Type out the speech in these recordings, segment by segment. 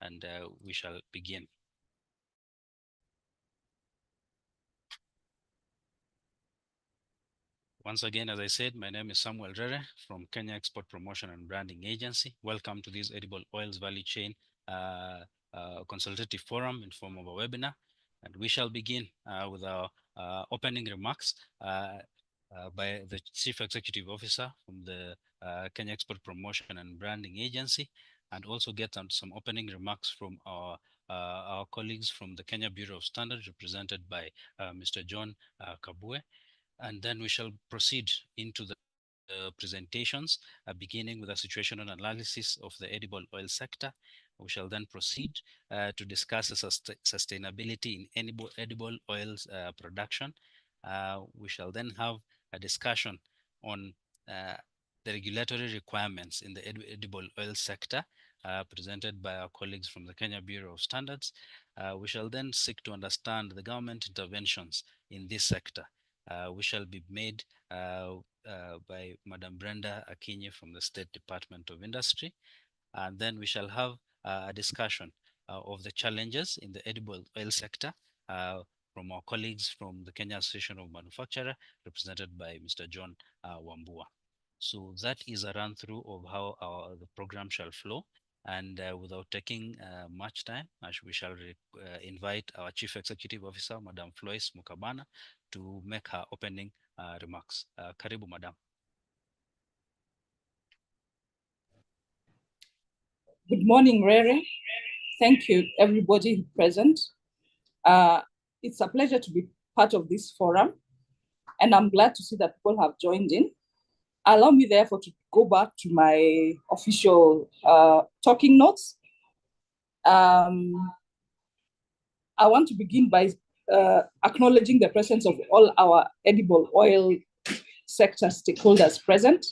and we shall begin. Once again, as I said, my name is Samuel Rere from Kenya Export Promotion and Branding Agency. Welcome to this Edible Oils Value Chain Consultative Forum in form of a webinar. And we shall begin with our opening remarks by the Chief Executive Officer from the Kenya Export Promotion and Branding Agency, and also get some opening remarks from our colleagues from the Kenya Bureau of Standards, represented by Mr. John Kabwe. And then we shall proceed into the presentations, beginning with a situational analysis of the edible oil sector. We shall then proceed to discuss sustainability in edible oils production. We shall then have a discussion on the regulatory requirements in the edible oil sector, presented by our colleagues from the Kenya Bureau of Standards. We shall then seek to understand the government interventions in this sector. We shall be made by Madam Brenda Akinyi from the State Department of Industry. And then we shall have a discussion of the challenges in the edible oil sector from our colleagues from the Kenya Association of Manufacturers, represented by Mr. John Wambua. So that is a run through of how the program shall flow. And without taking much time, we shall invite our Chief Executive Officer, Madam Floyce Mukabana, to make her opening remarks. Karibu, Madam. Good morning, Rere. Thank you, everybody present. It's a pleasure to be part of this forum, and I'm glad to see that people have joined in. Allow me, therefore, to go back to my official talking notes. I want to begin by acknowledging the presence of all our edible oil sector stakeholders present.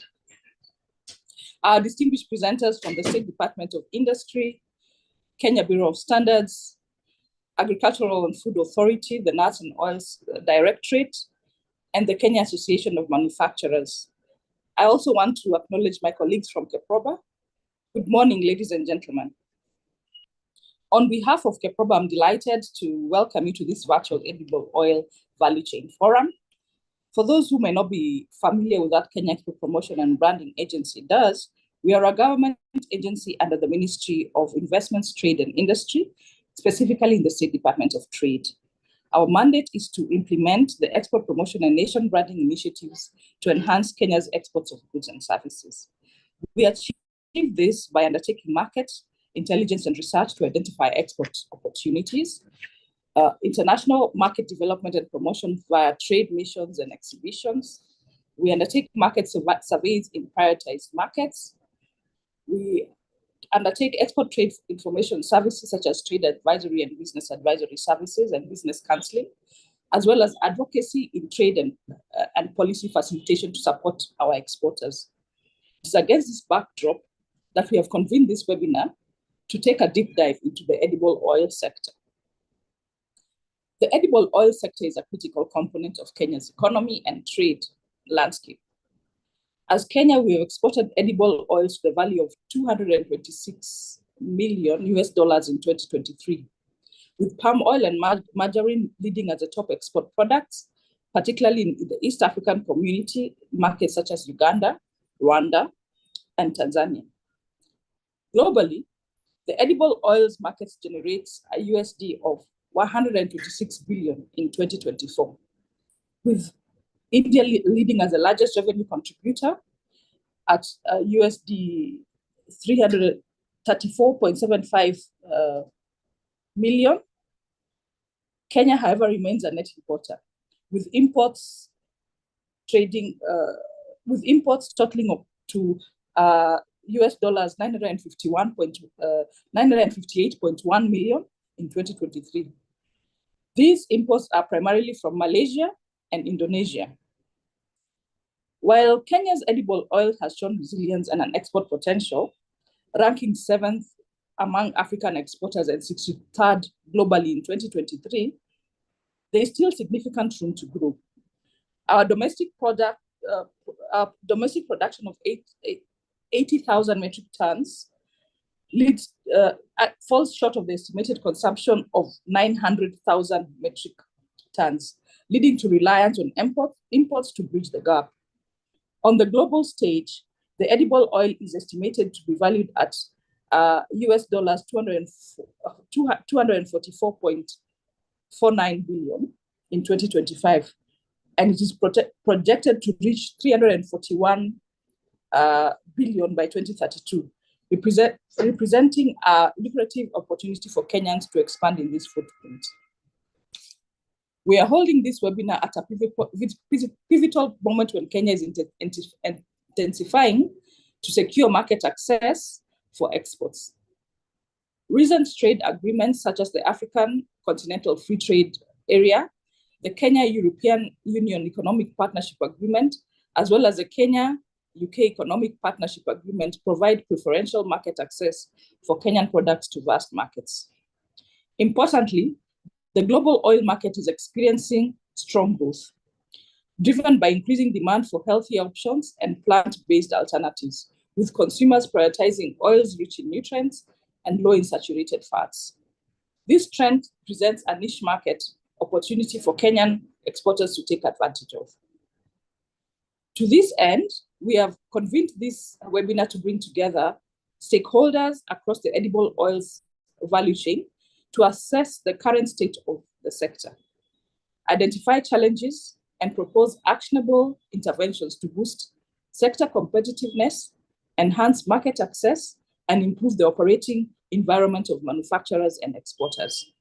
Our distinguished presenters from the State Department of Industry, Kenya Bureau of Standards, Agricultural and Food Authority, the Nuts and Oils Directorate, and the Kenya Association of Manufacturers. I also want to acknowledge my colleagues from KEPROBA. Good morning, ladies and gentlemen. On behalf of KEPROBA, I'm delighted to welcome you to this virtual edible oil value chain forum. For those who may not be familiar with what Kenya Export Promotion and Branding Agency does, we are a government agency under the Ministry of Investments, Trade and Industry, specifically in the State Department of Trade. Our mandate is to implement the export promotion and nation branding initiatives to enhance Kenya's exports of goods and services. We achieve this by undertaking market intelligence and research to identify export opportunities, international market development and promotion via trade missions and exhibitions. We undertake market surveys in prioritized markets. We undertake export trade information services such as trade advisory and business advisory services and business counseling, as well as advocacy in trade and policy facilitation to support our exporters. It is against this backdrop that we have convened this webinar to take a deep dive into the edible oil sector. The edible oil sector is a critical component of Kenya's economy and trade landscape. As Kenya, we have exported edible oils to the value of $226 million in 2023, with palm oil and margarine leading as the top export products, particularly in the East African community markets such as Uganda, Rwanda, and Tanzania. Globally, the edible oils market generates a USD of 126 billion in 2024, with India leading as the largest revenue contributor at USD 334.75 million. Kenya, however, remains a net importer, with imports totaling up to US dollars 958.1 million in 2023. These imports are primarily from Malaysia and Indonesia. While Kenya's edible oil has shown resilience and an export potential, ranking 7th among African exporters and 63rd globally in 2023, there is still significant room to grow. Our domestic production of 80,000 metric tons falls short of the estimated consumption of 900,000 metric tons, leading to reliance on imports to bridge the gap. On the global stage, the edible oil is estimated to be valued at US dollars 244.49 billion in 2025, and it is projected to reach 341 billion by 2032, representing a lucrative opportunity for Kenyans to expand in this footprint. We are holding this webinar at a pivotal moment when Kenya is intensifying to secure market access for exports. Recent trade agreements such as the African Continental Free Trade Area, the Kenya-European Union Economic Partnership Agreement, as well as the Kenya-UK Economic Partnership Agreement provide preferential market access for Kenyan products to vast markets. Importantly, the global oil market is experiencing strong growth, driven by increasing demand for healthy options and plant-based alternatives, with consumers prioritizing oils rich in nutrients and low in saturated fats. This trend presents a niche market opportunity for Kenyan exporters to take advantage of. To this end, we have convened this webinar to bring together stakeholders across the edible oils value chain to assess the current state of the sector, identify challenges, and propose actionable interventions to boost sector competitiveness, enhance market access, and improve the operating environment of manufacturers and exporters.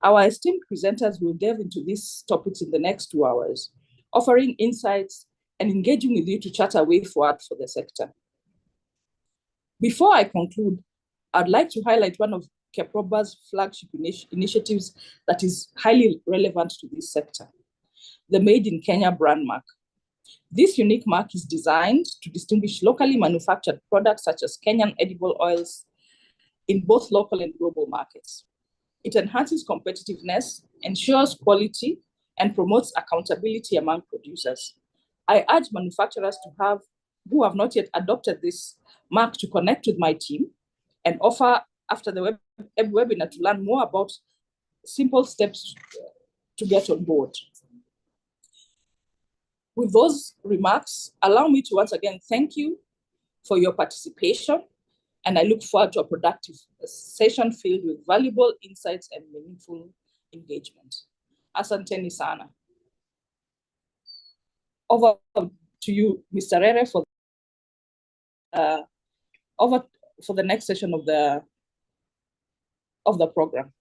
Our esteemed presenters will delve into these topics in the next 2 hours, offering insights and engaging with you to chart a way forward for the sector. Before I conclude, I'd like to highlight one of KEPROBA's flagship initiatives that is highly relevant to this sector, the Made in Kenya brand mark. This unique mark is designed to distinguish locally manufactured products such as Kenyan edible oils in both local and global markets. It enhances competitiveness, ensures quality, and promotes accountability among producers. I urge manufacturers who have not yet adopted this mark to connect with my team and offer after the webinar to learn more about simple steps to get on board. With those remarks, allow me to once again thank you for your participation, and I look forward to a productive session filled with valuable insights and meaningful engagement. Asanteni sana. Over to you, Mr. Rere, for the next session of the program.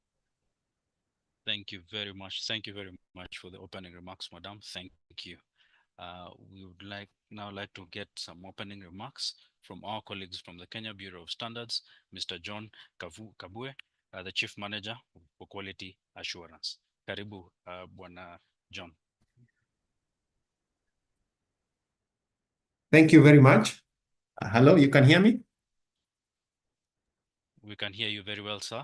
Thank you very much. Thank you very much for the opening remarks, Madam. Thank you. We would now like to get some opening remarks from our colleagues from the Kenya Bureau of Standards, Mr. John Kabue, the Chief Manager for Quality Assurance. Karibu, Bwana John. Thank you very much. Hello, you can hear me? We can hear you very well, sir.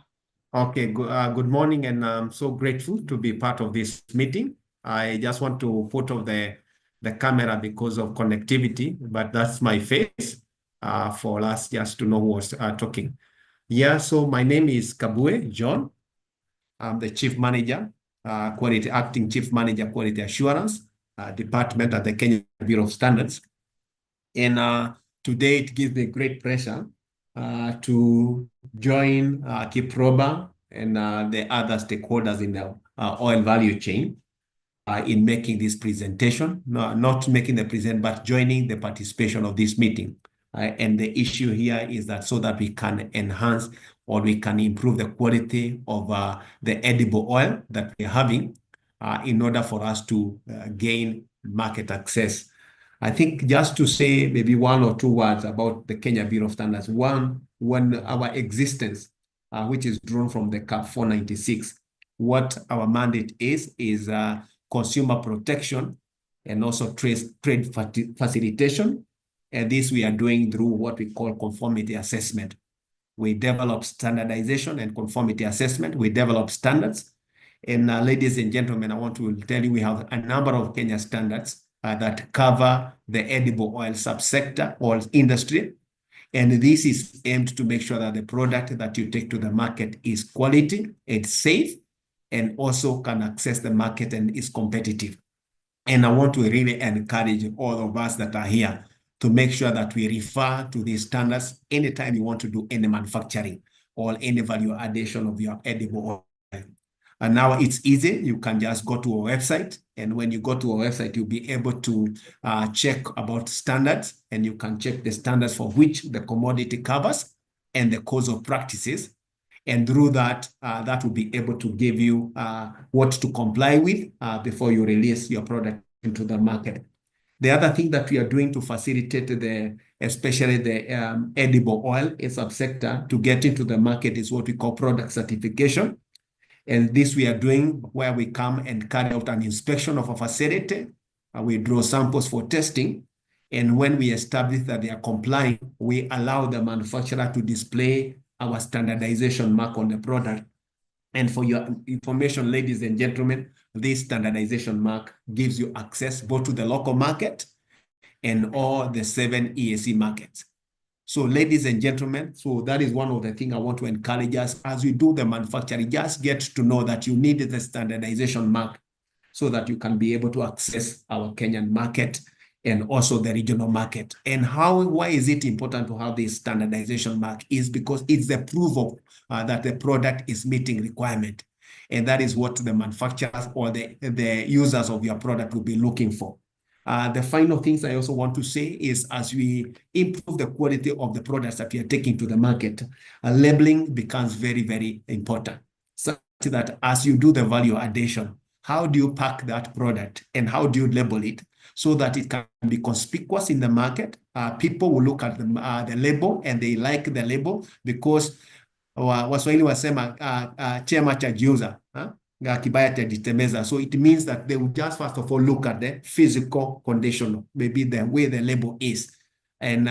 Okay, good morning, and I'm so grateful to be part of this meeting. I just want to put off the camera because of connectivity, but that's my face for us just to know who was talking. Yeah, so my name is Kabue John. I'm the Chief Manager, Acting Chief Manager, Quality Assurance Department at the Kenya Bureau of Standards. And today it gives me great pleasure to join KEPROBA and the other stakeholders in the oil value chain in making this presentation, not making the present, but joining the participation of this meeting. And the issue here is that so that we can enhance or we can improve the quality of the edible oil that we're having in order for us to gain market access. I think just to say maybe 1 or 2 words about the Kenya Bureau of Standards. One, when our existence, which is drawn from the CAP 496, what our mandate is consumer protection and also trade facilitation. And this we are doing through what we call conformity assessment. We develop standardization and conformity assessment. We develop standards. And ladies and gentlemen, I want to tell you we have a number of Kenya standards that cover the edible oil subsector or industry. And this is aimed to make sure that the product that you take to the market is quality, it's safe, and also can access the market and is competitive. And I want to really encourage all of us that are here to make sure that we refer to these standards anytime you want to do any manufacturing or any value addition of your edible oil. And now it's easy. You can just go to our website. And when you go to our website, you'll be able to check about standards, and you can check the standards for which the commodity covers and the codes of practices. And through that, that will be able to give you what to comply with before you release your product into the market. The other thing that we are doing to facilitate especially the edible oil subsector to get into the market is what we call product certification. And this we are doing where we come and carry out an inspection of a facility. We draw samples for testing. And when we establish that they are complying, we allow the manufacturer to display our standardization mark on the product. And for your information, ladies and gentlemen, this standardization mark gives you access both to the local market and all the 7 EAC markets. So ladies and gentlemen, so that is one of the things I want to encourage us as we do the manufacturing. Just get to know that you need the standardization mark so that you can be able to access our Kenyan market and also the regional market. And why is it important to have this standardization mark? Is because it's the proof of that the product is meeting requirement. And that is what the manufacturers or the users of your product will be looking for. The final things I also want to say is as we improve the quality of the products that we are taking to the market, labeling becomes very, very important. So that as you do the value addition, how do you pack that product and how do you label it so that it can be conspicuous in the market? People will look at the label and they like the label because Waswahili wasema chema chajiuza, kibaya chajitemeza. So it means that they will just first of all look at the physical condition, maybe the way the label is, and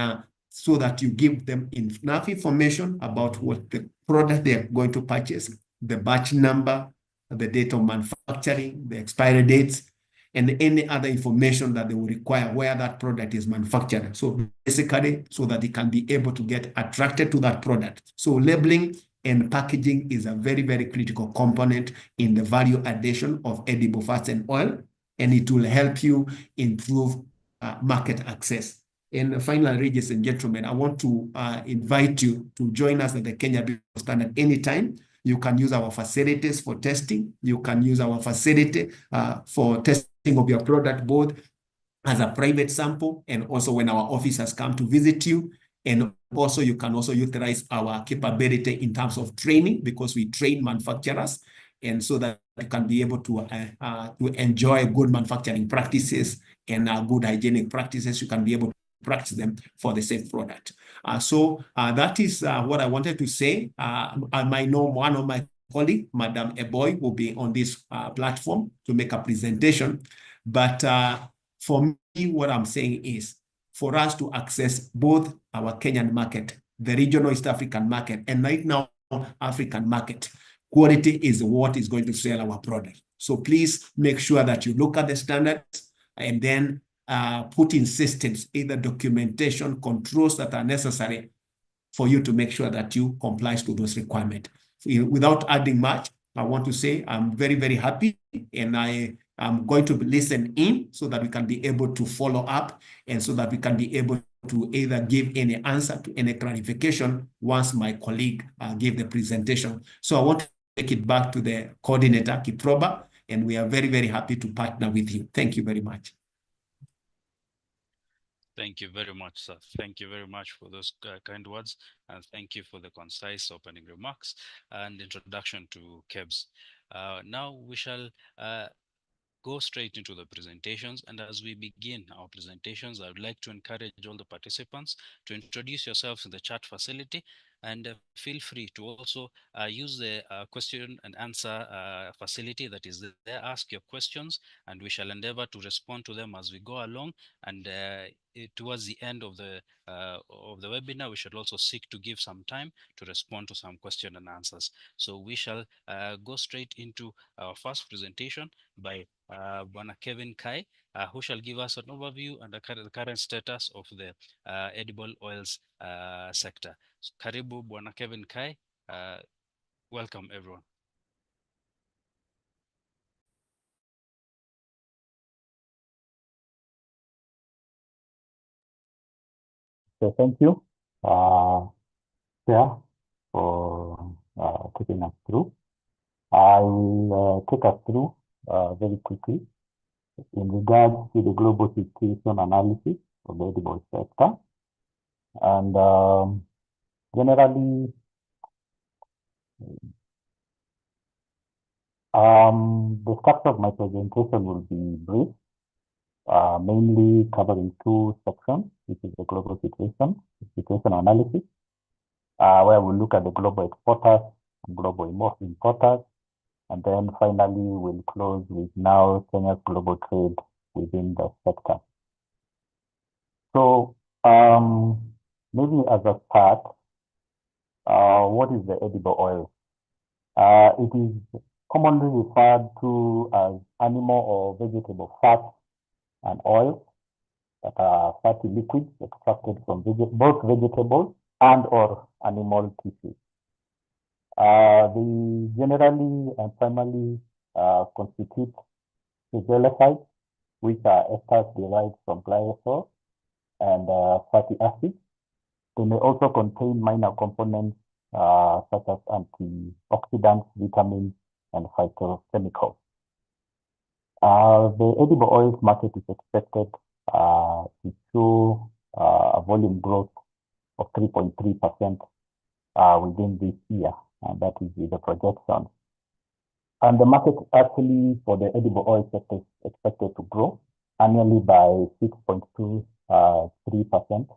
so that you give them enough information about what the product they are going to purchase, the batch number, the date of manufacturing, the expiry dates, and any other information that they will require where that product is manufactured. So basically, so that they can be able to get attracted to that product. So labeling and packaging is a very, very critical component in the value addition of edible fats and oil, and it will help you improve market access. And finally, ladies and gentlemen, I want to invite you to join us at the Kenya Business Standard anytime. You can use our facilities for testing. You can use our facility for testing of your product, both as a private sample and also when our officers come to visit you. And also you can also utilize our capability in terms of training because we train manufacturers, and so that you can be able to enjoy good manufacturing practices and good hygienic practices. You can be able to practice them for the same product. So that is what I wanted to say. I might know one of my colleagues, Madam Eboy, will be on this platform to make a presentation. But for me, what I'm saying is for us to access both our Kenyan market, the regional East African market, and right now African market, quality is what is going to sell our product. So please make sure that you look at the standards and then put in systems, either documentation, controls that are necessary for you to make sure that you comply to those requirements. Without adding much, I want to say I'm very, very happy, and I'm going to listen in so that we can be able to follow up and so that we can be able to either give any answer to any clarification once my colleague gave the presentation. So I want to take it back to the coordinator, Kiproba, and we are very, very happy to partner with you. Thank you very much. Thank you very much, sir. Thank you very much for those kind words, and thank you for the concise opening remarks and introduction to KEBS. Now we shall go straight into the presentations, and as we begin our presentations, I would like to encourage all the participants to introduce yourselves in the chat facility And feel free to also use the question and answer facility that is there. Ask your questions, and we shall endeavor to respond to them as we go along. And towards the end of the webinar, we should also seek to give some time to respond to some question and answers. So we shall go straight into our first presentation by Bwana Kevin Kai, who shall give us an overview and the current status of the edible oils sector. So, karibu Bwana Kevin Kai. Welcome everyone. So thank you, Chair, for taking us through. I will take us through very quickly in regards to the global situation analysis of the edible sector. And generally, the structure of my presentation will be brief, mainly covering two sections, which is the global situation analysis, where we look at the global exporters, global importers, and then finally we'll close with now Kenya's global trade within the sector. So maybe as a start, what is the edible oil? It is commonly referred to as animal or vegetable fat and oil that are fatty liquids extracted from both vegetables and or animal tissues. They generally and primarily constitute triglycerides, which are esters derived from glycerol and fatty acids. They may also contain minor components such as antioxidants, vitamins, and phytochemicals. The edible oils market is expected to show a volume growth of 3.3% within this year, and that is the projection. And the market actually for the edible oil sector is expected to grow annually by 6.23%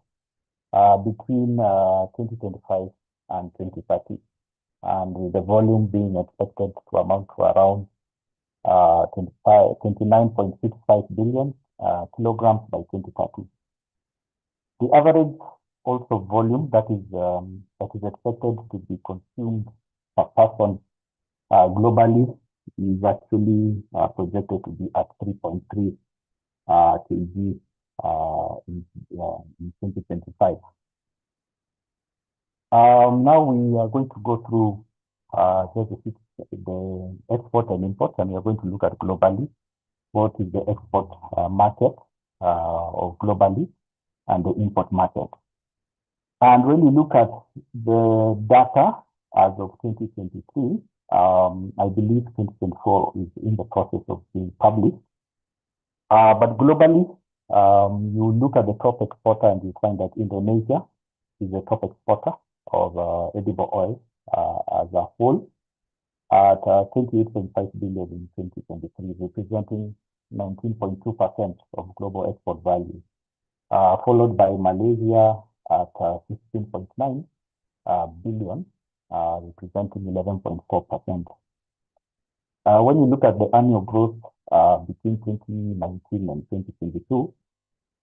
between 2025 and 2030, and with the volume being expected to amount to around 29.65 billion kilograms by 2030. The average also volume that is expected to be consumed per person globally is actually projected to be at 3.3 kg in 2025. Now we are going to go through the export and import, and we are going to look at globally what is the export market of globally and the import market. And when you look at the data as of 2023, I believe 2024 is in the process of being published. But globally, you look at the top exporter and you find that Indonesia is the top exporter of edible oil as a whole at 28.5 billion in 2023, representing 19.2% of global export value, followed by Malaysia at 16.9 billion, representing 11.4%. When you look at the annual growth between 2019 and 2022,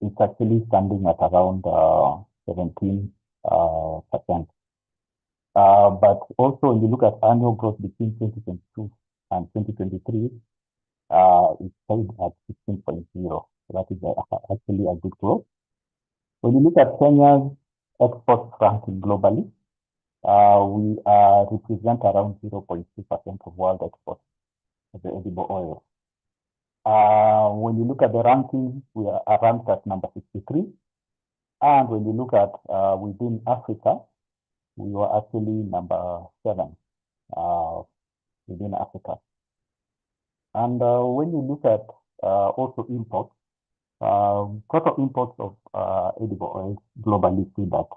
it's actually standing at around 17%. But also when you look at annual growth between 2022 and 2023, it's stayed at 16.0. So that is actually a good growth. When you look at Kenya's export ranking globally, we represent around 0.2% of world exports of the edible oil. When you look at the ranking, we are ranked at number 63. And when you look at within Africa, we were actually number 7 within Africa. And when you look at also imports, total imports of edible oils globally stood at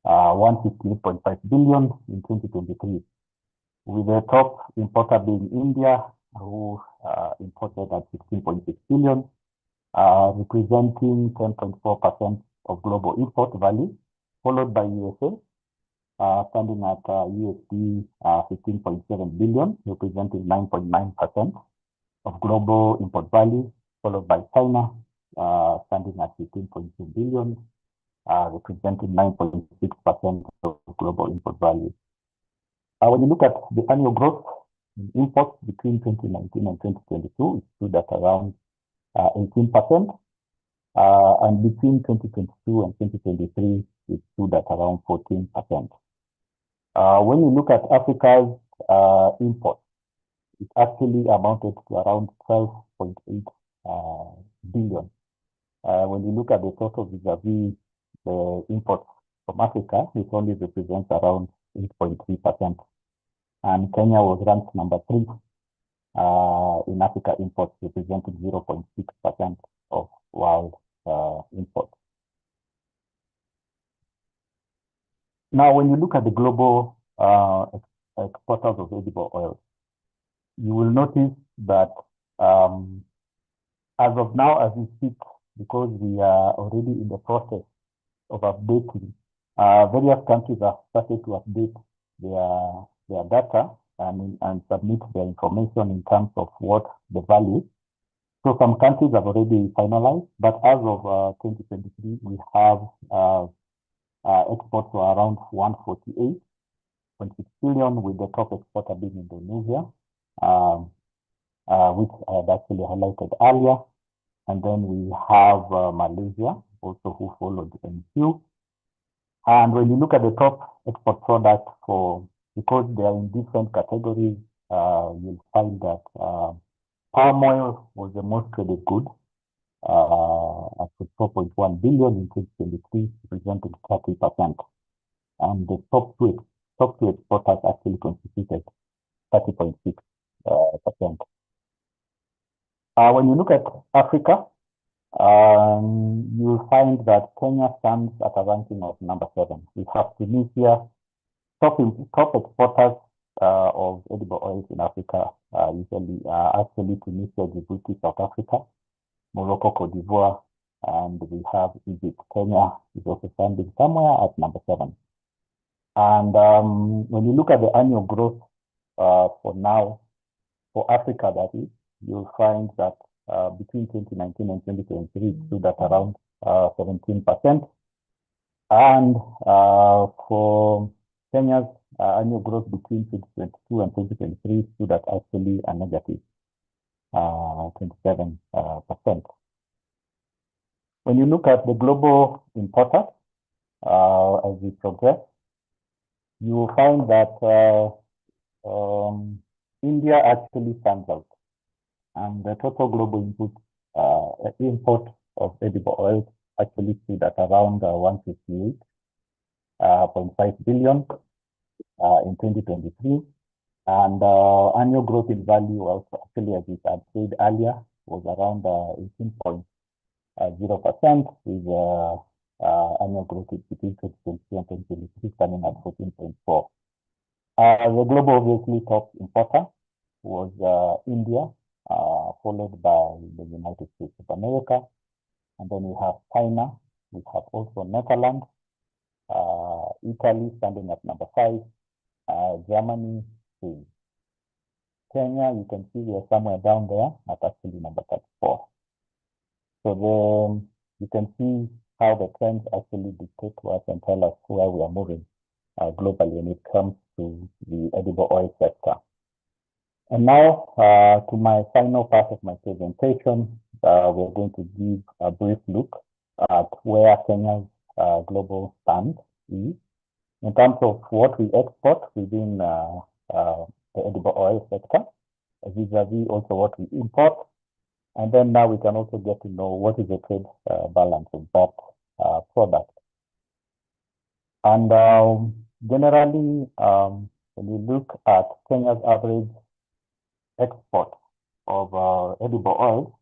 158.5 billion in 2023, with the top importer being India, who imported at 16.6 billion, representing 10.4% of global import value, followed by USA standing at USD 15.7 billion, representing 9.9% of global import value, followed by China, standing at 15.2 billion, representing 9.6% of global import value. When you look at the annual growth in imports between 2019 and 2022, it stood at around 18%, and between 2022 and 2023, it stood at around 14%. When you look at Africa's imports, it actually amounted to around 12.8 billion. When you look at the total vis-a-vis the imports from Africa, it only represents around 8.3%. And Kenya was ranked number 3 in Africa imports, representing 0.6% of world imports. Now, when you look at the global exporters of edible oil, you will notice that as of now, as we speak, because we are already in the process of updating, various countries have started to update their data and submit their information in terms of what the value. So some countries have already finalized, but as of 2023, we have exports for around 148.6 billion, with the top exporter being Indonesia, which I had actually highlighted earlier. And then we have Malaysia also, who followed in queue. And when you look at the top export product because they are in different categories, you'll find that palm oil was the most traded good at 4.1 billion in 2023, representing 30%. And the top two exporters actually constituted 30.6%. When you look at Africa, you'll find that Kenya stands at a ranking of number 7. We have Tunisia. Top exporters of edible oils in Africa usually actually Tunisia, Djibouti, South Africa, Morocco, Cote d'Ivoire, and we have Egypt. Kenya is also standing somewhere at number 7. And when you look at the annual growth for now, for Africa, that is, you'll find that between 2019 and 2023, it stood at around 17%. And for Kenya's annual growth between 2022 and 2023 stood at actually a negative 27%. When you look at the global importers, as we progress, you will find that India actually stands out. And the total global import of edible oils actually stood at around 158.5 billion in 2023. And annual growth in value also, actually, as we had said earlier, was around 18.0%, with annual growth between 2022 and 2023 standing at 14.4%. The global obviously top importer was India, followed by the United States of America. And then we have China, we have also Netherlands, Italy standing at number 5, Germany, Spain. Kenya, you can see we are somewhere down there at actually number 34. So then you can see how the trends actually dictate to us and tell us where we are moving globally when it comes to the edible oil sector. And now to my final part of my presentation, we're going to give a brief look at where Kenya's global stand is in terms of what we export within the edible oil sector, vis-a-vis also what we import. And then now we can also get to know what is the trade balance of that product. And generally, when you look at Kenya's average export of edible oil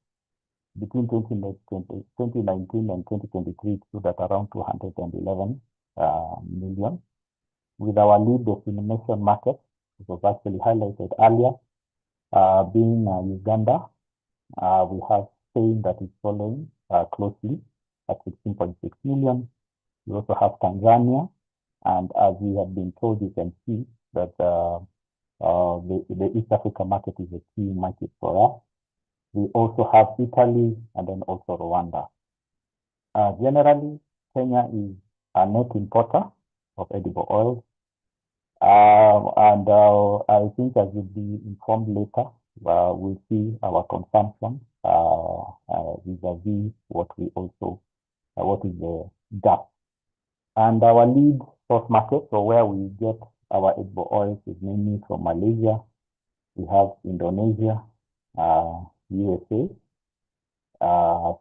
between 2019 and 2023, it stood at around 211 million. With our lead destination market, which was actually highlighted earlier, being Uganda, we have Spain that is following closely at 16.6 million. We also have Tanzania And as we have been told, you can see that the East Africa market is a key market for us. We also have Italy and then also Rwanda. Generally, Kenya is a net importer of edible oils. And I think, as will be informed later, we'll see our consumption vis-a-vis what we also, what is the gap. And our lead source market, so where we get our edible oils, is mainly from Malaysia. We have Indonesia, USA,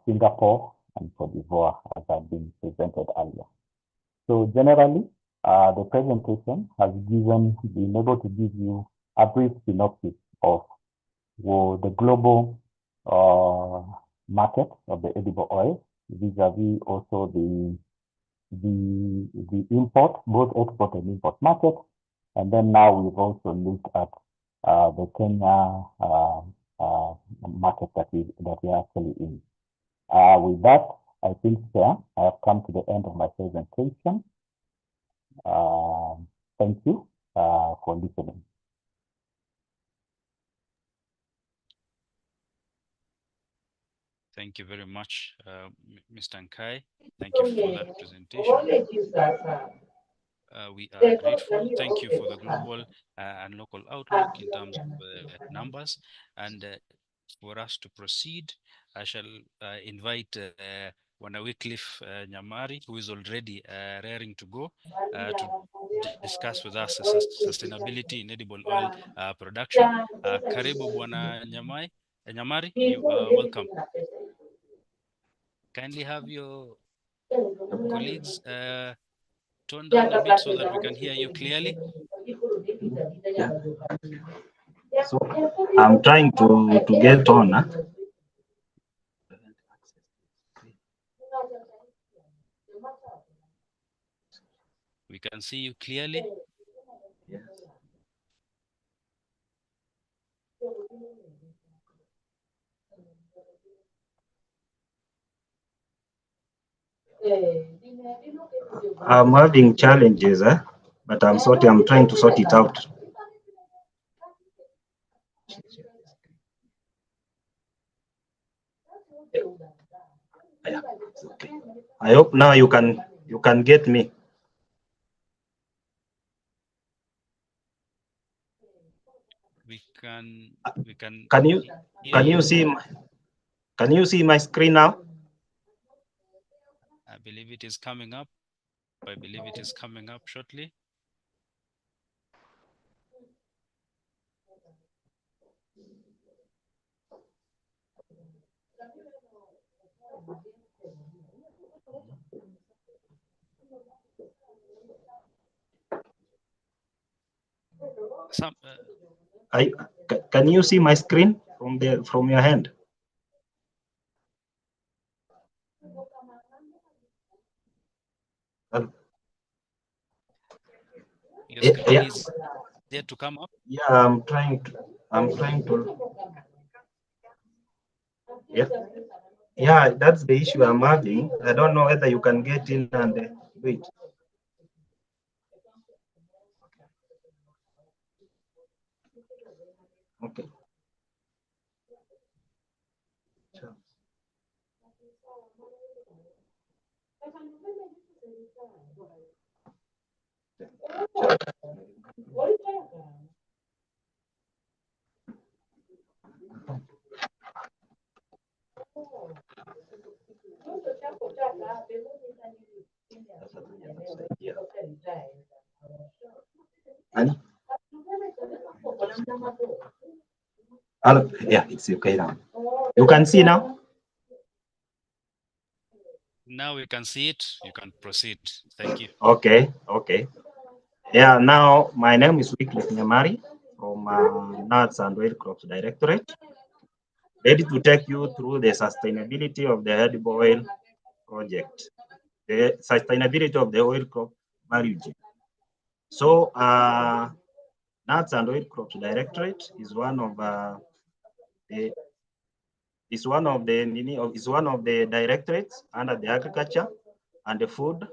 Singapore, and Cote d'Ivoire, as have been presented earlier. So generally, the presentation has been able to give you a brief synopsis of the global market of the edible oil, vis-a-vis also the import, both export and import market. And then now we've also looked at the Kenya market that we're actually in. With that, I think, Chair, I have come to the end of my presentation. Thank you for listening. Thank you very much, Mr. Nkai. Thank you for that presentation. We are grateful. Thank you for the global and local outlook in terms of numbers. And for us to proceed, I shall invite Bwana Wycliffe Nyamari, who is already raring to go, to discuss with us sustainability in edible oil production. Karibu Bwana Nyamari, you are welcome. Kindly have your colleagues tone down a bit so that we can hear you clearly. Yeah. So I'm trying to get on. Huh? We can see you clearly. Yes. I'm having challenges, but I'm trying to sort it out. Yeah, it's okay. I hope now you can get me. We can. Can you see my screen now? I believe it is coming up. I believe it is coming up shortly. Can you see my screen from your hand? Your screen is there to come up. Yeah, I'm trying to. Yeah, that's the issue I'm having. I don't know whether you can get in and do it. Okay. Sure. Yeah, it's okay now. You can see now? Now we can see it. You can proceed. Thank you. Okay. Yeah, now my name is Wycliffe Nyamari from Nuts and Oil Crops Directorate. Ready to take you through the sustainability of the edible oil project, the sustainability of the oil crop value chain. So, Nuts and Oil Crops Directorate is one of the directorates under the Agriculture and the Food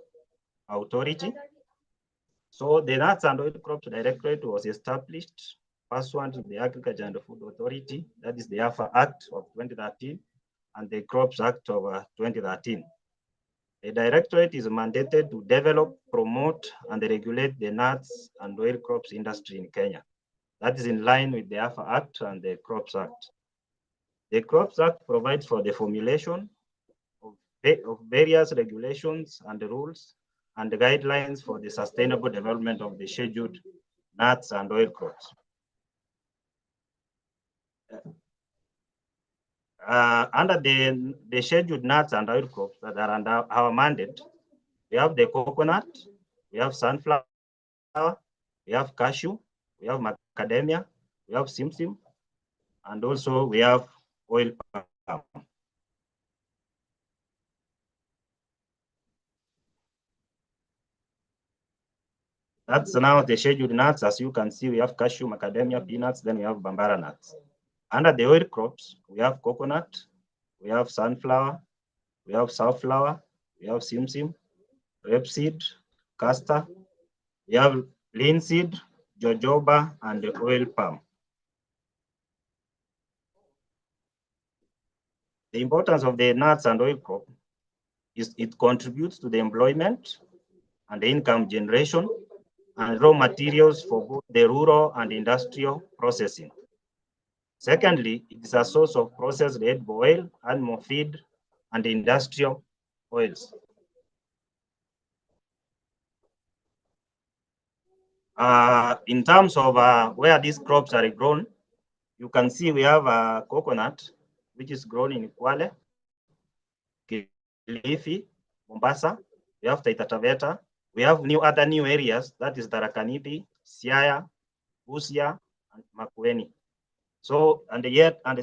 Authority. So the Nuts and Oil Crops Directorate was established pursuant to the Agriculture and Food Authority, that is the AFA Act of 2013 and the Crops Act of 2013. The directorate is mandated to develop, promote, and regulate the nuts and oil crops industry in Kenya. That is in line with the AFA Act and the Crops Act. The Crops Act provides for the formulation of various regulations and rules and guidelines for the sustainable development of the scheduled nuts and oil crops. Under the scheduled nuts and oil crops that are under our mandate, we have the coconut, we have sunflower, we have cashew, we have macadamia, we have simsim, and also we have oil palm. That's now the scheduled nuts. As you can see, we have cashew, macadamia, peanuts, then we have bambara nuts. Under the oil crops, we have coconut, we have sunflower, we have safflower, we have simsim, rapeseed, castor, we have linseed, jojoba, and the oil palm. The importance of the nuts and oil crop is it contributes to the employment and the income generation and raw materials for both the rural and industrial processing. Secondly, it is a source of processed edible oil, animal feed, and industrial oils. In terms of where these crops are grown, you can see we have coconut, which is grown in Kwale, Kilifi, Mombasa. We have Taita Taveta. We have other new areas, that is Tharaka-Nithi, Siaya, Busia, and Makueni. So, and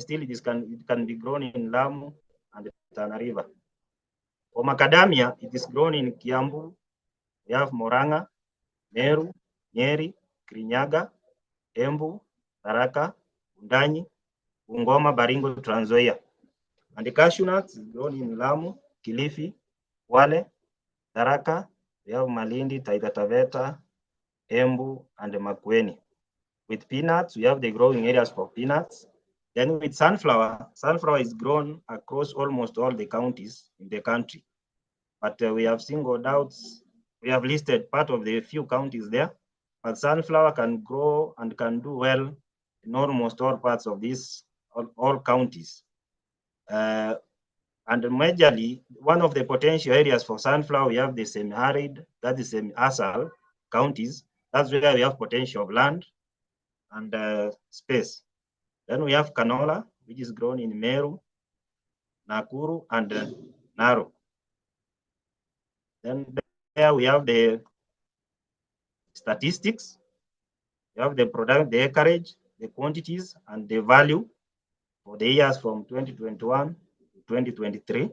still it can be grown in Lamu and Tana River. For macadamia, it is grown in Kiambu. We have Moranga, Meru, Nyeri, Kirinyaga, Embu, Tharaka, Undanyi, Bungoma, Baringo, Trans Nzoia. And the cashew nuts is grown in Lamu, Kilifi, Kwale, Tharaka. We have Malindi, Taita Taveta, Embu, and Makueni. With peanuts, we have the growing areas for peanuts. Then with sunflower is grown across almost all the counties in the country. But we have singled out, we have listed part of the few counties there, but sunflower can grow and can do well in almost all parts of all counties. And majorly, one of the potential areas for sunflower, we have the semi-arid, that is semi-ASAL counties. That's where we have potential of land and space. Then we have canola, which is grown in Meru, Nakuru, and Narok. Then there we have the statistics. We have the product, the acreage, the quantities, and the value for the years from 2021 to 2023.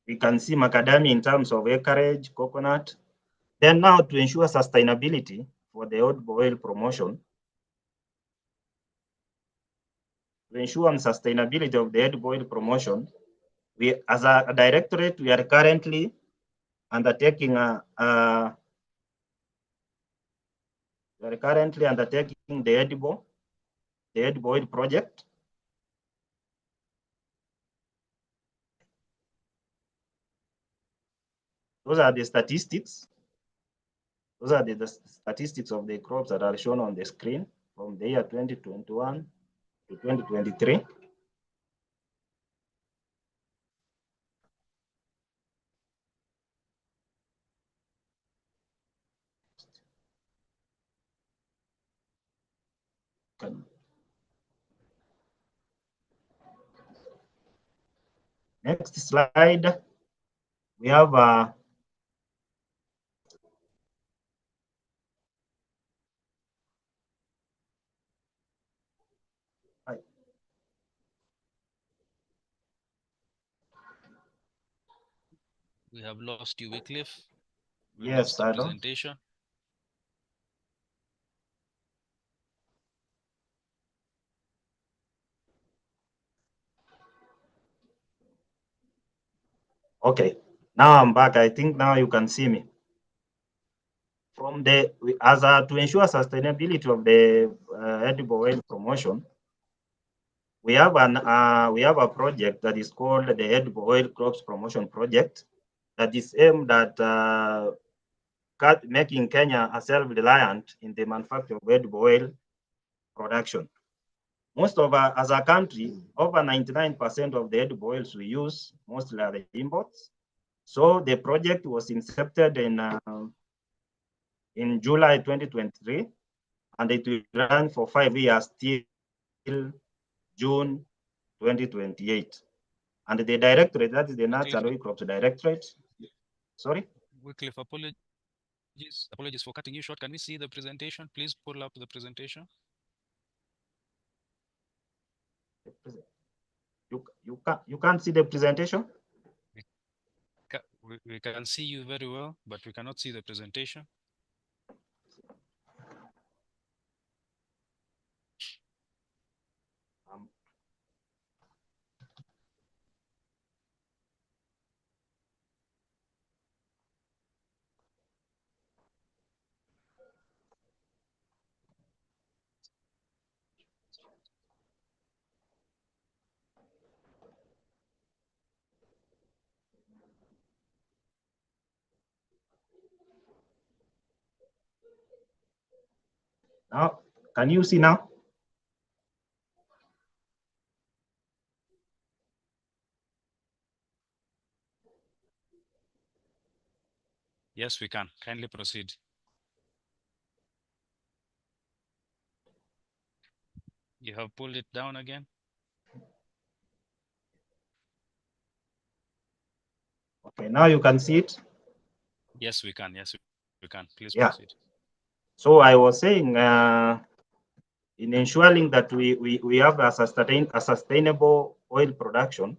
We can see macadamia in terms of acreage, coconut. Then now to ensure sustainability for the edible oil promotion, to ensure sustainability of the edible oil promotion, we, as a directorate, we are currently undertaking the edible oil project. Those are the statistics. Those are the statistics of the crops that are shown on the screen from the year 2021 to 2023. Next slide, we have We have lost you, Wycliffe. We yes, lost the I know. presentation. Okay, now I'm back. I think now you can see me. From the to ensure sustainability of the edible oil promotion, we have a project that is called the Edible Oil Crops Promotion Project that is aimed at making Kenya a self-reliant in the manufacture of edible oil production. Most of as a country, over 99% of the edible oils we use mostly are the imports. So the project was incepted in July 2023, and it will run for 5 years till June 2028. And the directorate, that is the Nuts and Oil Crops Directorate. Sorry? Wycliffe, apologies for cutting you short. Can we see the presentation? Please pull up the presentation. You can't see the presentation? We can see you very well, but we cannot see the presentation. Now, can you see now? Yes, we can. Kindly proceed. You have pulled it down again? Okay, now you can see it? Yes, we can. Yes, we can. Please proceed. So I was saying, in ensuring that we have a sustainable oil production,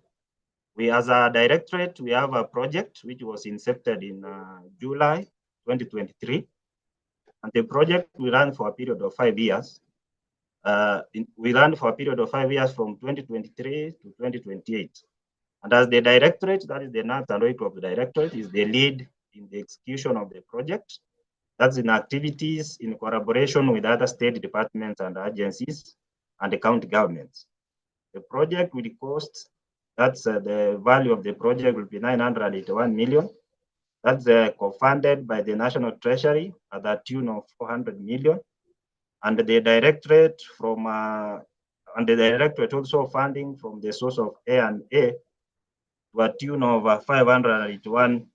we as a directorate, we have a project which was incepted in July 2023. And the project we ran for a period of 5 years. We ran for a period of 5 years from 2023 to 2028. And as the directorate, that is the Nuts and Oil Crops Directorate, is the lead in the execution of the project. That's in activities in collaboration with other state departments and agencies and the county governments. The project will cost, that's the value of the project will be 981 million. That's co-funded by the National Treasury at the tune of 400 million. And the directorate also funding from the source of A&A to a tune of 581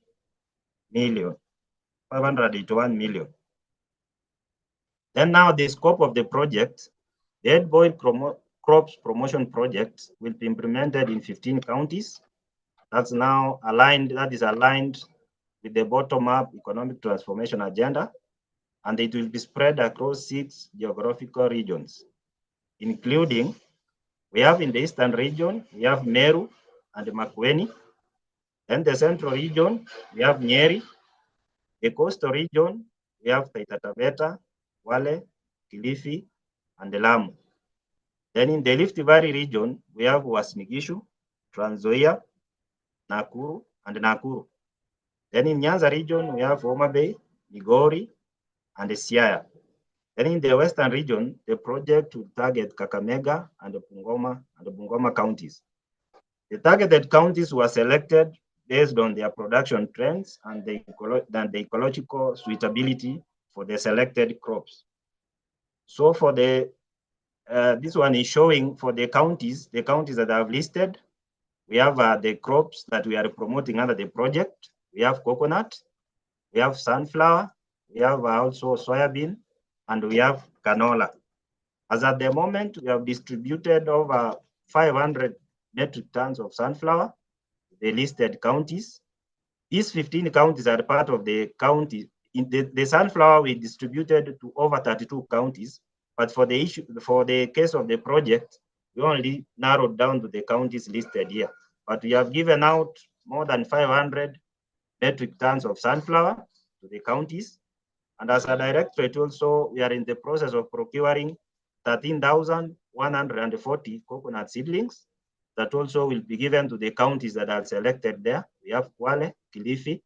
million. Then now the scope of the project, the Edible Oil Crops Promotion Project will be implemented in 15 counties. That's now aligned, that is aligned with the bottom-up economic transformation agenda, and it will be spread across 6 geographical regions, including, we have in the Eastern region, we have Meru and Makueni. Then the Central region, we have Nyeri. The Coastal region, we have Taita Taveta, Wale, Kilifi, and Lamu. Then in the Rift Valley region, we have Uasin Gishu, Trans Nzoia, Nakuru, and Nakuru. Then in Nyanza region, we have Homa Bay, Migori, and Siaya. Then in the Western region, the project will target Kakamega and Bungoma counties. The targeted counties were selected based on their production trends and the ecological suitability for the selected crops. So for the this one is showing for the counties that I have listed. We have the crops that we are promoting under the project. We have coconut, we have sunflower, we have also soybean, and we have canola. As at the moment, we have distributed over 500 metric tons of sunflower, the listed counties. These 15 counties are part of the county. In the sunflower, we distributed to over 32 counties, but for the case of the project, we only narrowed down to the counties listed here. But we have given out more than 500 metric tons of sunflower to the counties. And as a directorate also, we are in the process of procuring 13,140 coconut seedlings that also will be given to the counties that are selected there. We have Kwale, Kilifi,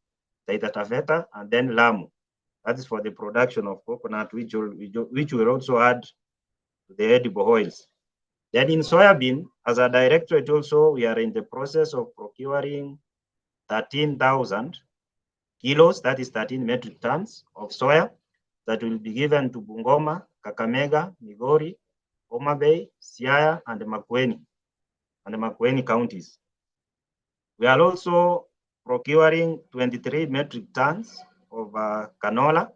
Taita Taveta, and then Lamu. That is for the production of coconut, which will also add to the edible oils. Then in soybean, as a directorate also, we are in the process of procuring 13,000 kilos, that is 13 metric tons of soya, that will be given to Bungoma, Kakamega, Migori, Homa Bay, Siaya, and Makueni counties. We are also procuring 23 metric tons of canola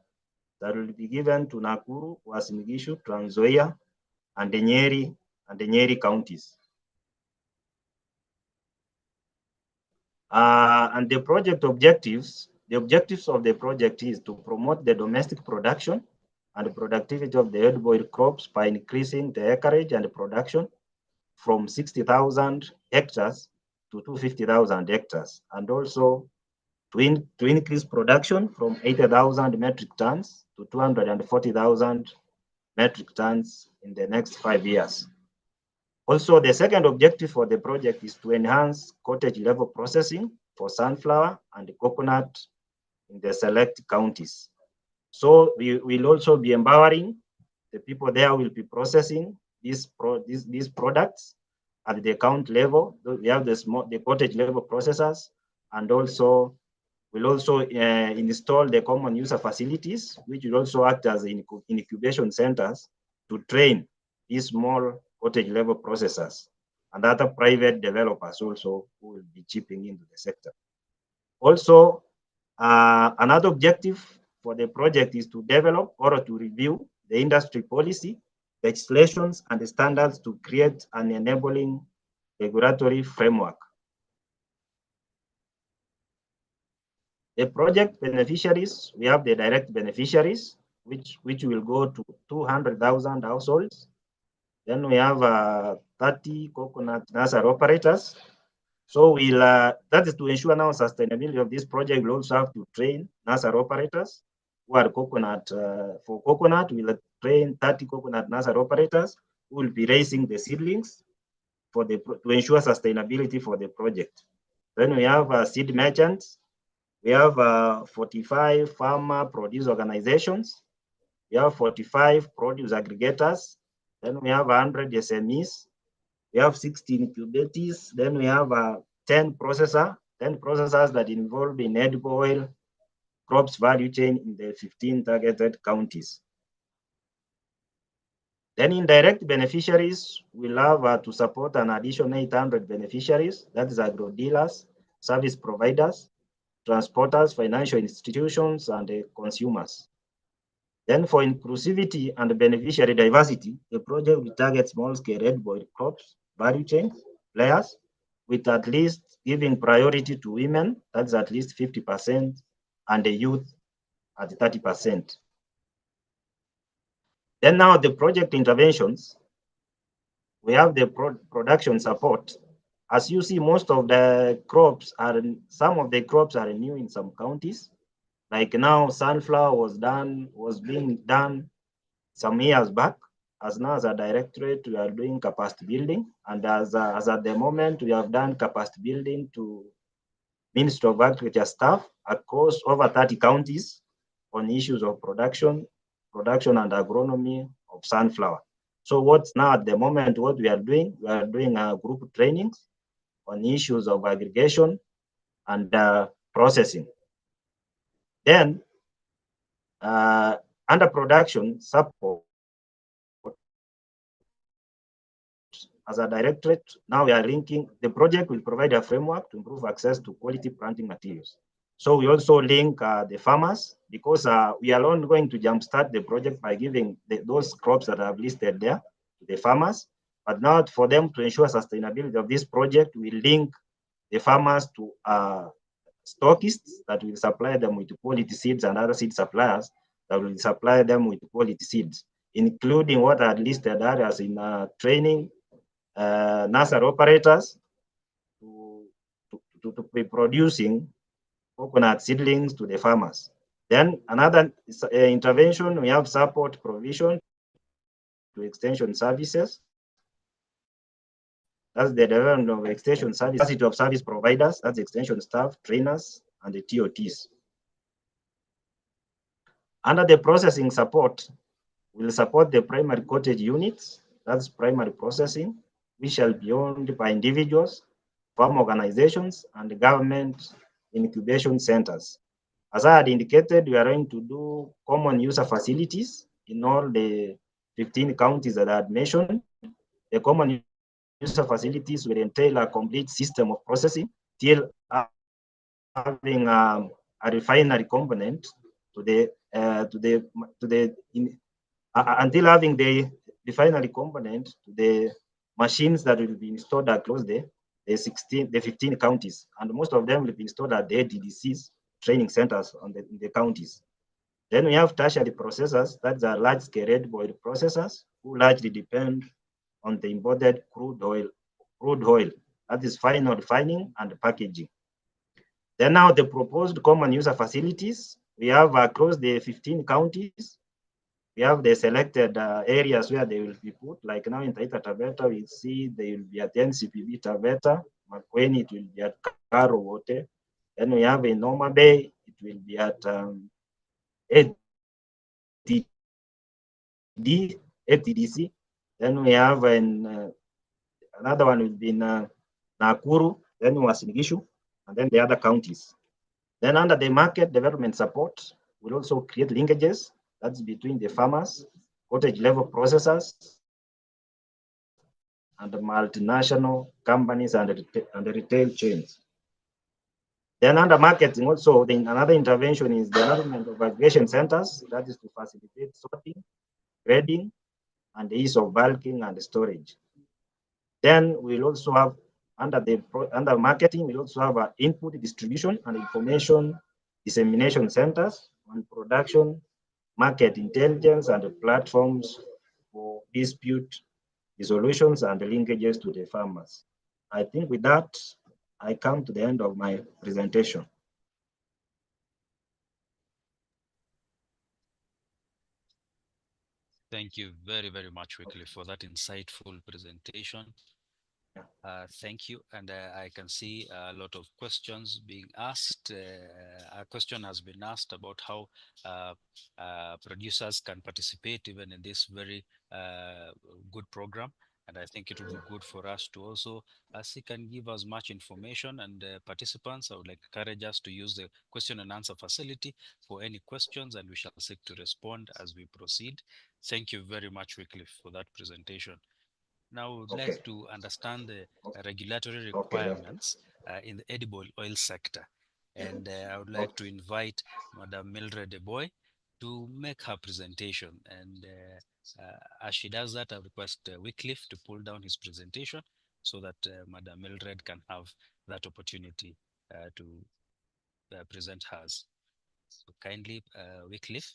that will be given to Nakuru, Uasin Gishu, Trans Nzoia, and the Nyeri counties. And the project objectives, the objectives of the project is to promote the domestic production and the productivity of the edible oil crops by increasing the acreage and the production from 60,000 hectares to 250,000 hectares, and also to increase production from 80,000 metric tons to 240,000 metric tons in the next 5 years. Also, the second objective for the project is to enhance cottage level processing for sunflower and coconut in the select counties. So we will also be empowering the people there will be processing these products at the account level. We have the cottage level processors, and also we'll also install the common user facilities, which will also act as incubation centers to train these small cottage level processors and other private developers also who will be chipping into the sector. Also, another objective for the project is to develop or to review the industry policy, legislations, and the standards to create an enabling regulatory framework. The project beneficiaries, we have the direct beneficiaries, which will go to 200,000 households. Then we have 30 coconut nursery operators. So we'll, that is to ensure now sustainability of this project. We'll also have to train nursery operators who are coconut. For coconut, we'll train 30 coconut nursery operators who will be raising the seedlings for to ensure sustainability for the project. Then we have seed merchants. We have 45 farmer produce organizations. We have 45 produce aggregators. Then we have 100 SMEs. We have 16 incubators. Then we have 10 processors that involve in edible oil crops value chain in the 15 targeted counties. Then indirect beneficiaries, we'll have to support an additional 800 beneficiaries, that is agro dealers, service providers, transporters, financial institutions, and consumers. Then for inclusivity and beneficiary diversity, the project will target small-scale edible oil crops, value chain players, with at least giving priority to women, that's at least 50%, and the youth at 30%. Then now the project interventions, we have the production support. As you see, most of the crops are, some of the crops are new in some counties. Like now, sunflower was being done some years back. As now as a directorate, we are doing capacity building. And as at the moment, we have done capacity building to Ministry of Agriculture staff across over 30 counties on issues of production and agronomy of sunflower. So what's now at the moment, what we are doing group trainings on issues of aggregation and processing. Then under production support, as a directorate, now we are linking, the project will provide a framework to improve access to quality planting materials. So we also link the farmers, because we are not going to jumpstart the project by giving those crops that I've listed there to the farmers. But now for them to ensure sustainability of this project, we link the farmers to stockists that will supply them with quality seeds and other seed suppliers that will supply them with quality seeds, including what are listed areas in training nursery operators to be producing coconut seedlings to the farmers. Then another intervention, we have support provision to extension services. That's the development of extension service, capacity of service providers, that's extension staff, trainers, and the TOTs. Under the processing support, we'll support the primary cottage units, that's primary processing, which shall be owned by individuals, farm organizations, and government incubation centers. As I had indicated, we are going to do common user facilities in all the 15 counties that I had mentioned. The common user facilities will entail a complete system of processing, till having a refinery component until having the refinery component to the machines that will be installed across the 15 counties, and most of them will be installed at the ADDCs training centers in the counties. Then we have tertiary processors, that's are large-scale red boil processors, who largely depend on the imported crude oil, that is final refining and packaging. Then now the proposed common user facilities, we have across the 15 counties, we have the selected areas where they will be put, like now in Taita Taveta, we see they will be at NCPB Taveta, Makueni, it will be at Karo Wote. Then we have in Noma Bay, it will be at ATDC. Then we have another one will be in Nakuru, then Uasin Gishu, and then the other counties. Then under the market development support, we'll also create linkages, that's between the farmers, cottage level processors, and the multinational companies and the retail chains. Then under marketing also, another intervention is the development of aggregation centers, that is to facilitate sorting, grading, and the ease of bulking and storage. Then we'll also have, under marketing, we'll also have our input distribution and information dissemination centers on production, market intelligence, and the platforms for dispute resolutions and the linkages to the farmers. I think with that, I come to the end of my presentation. Thank you very, very much, Wycliffe, for that insightful presentation. Thank you. And I can see a lot of questions being asked. A question has been asked about how producers can participate even in this very good program. And I think it would be good for us to also seek and give as much information. And participants, I would like to encourage us to use the question and answer facility for any questions, and we shall seek to respond as we proceed. Thank you very much, Wycliffe, for that presentation. Now, we would like to understand the regulatory requirements in the edible oil sector. And I would like to invite Madam Mildred Deboy to make her presentation. And as she does that, I request Wycliffe to pull down his presentation so that Madam Mildred can have that opportunity to present hers. So kindly, Wycliffe.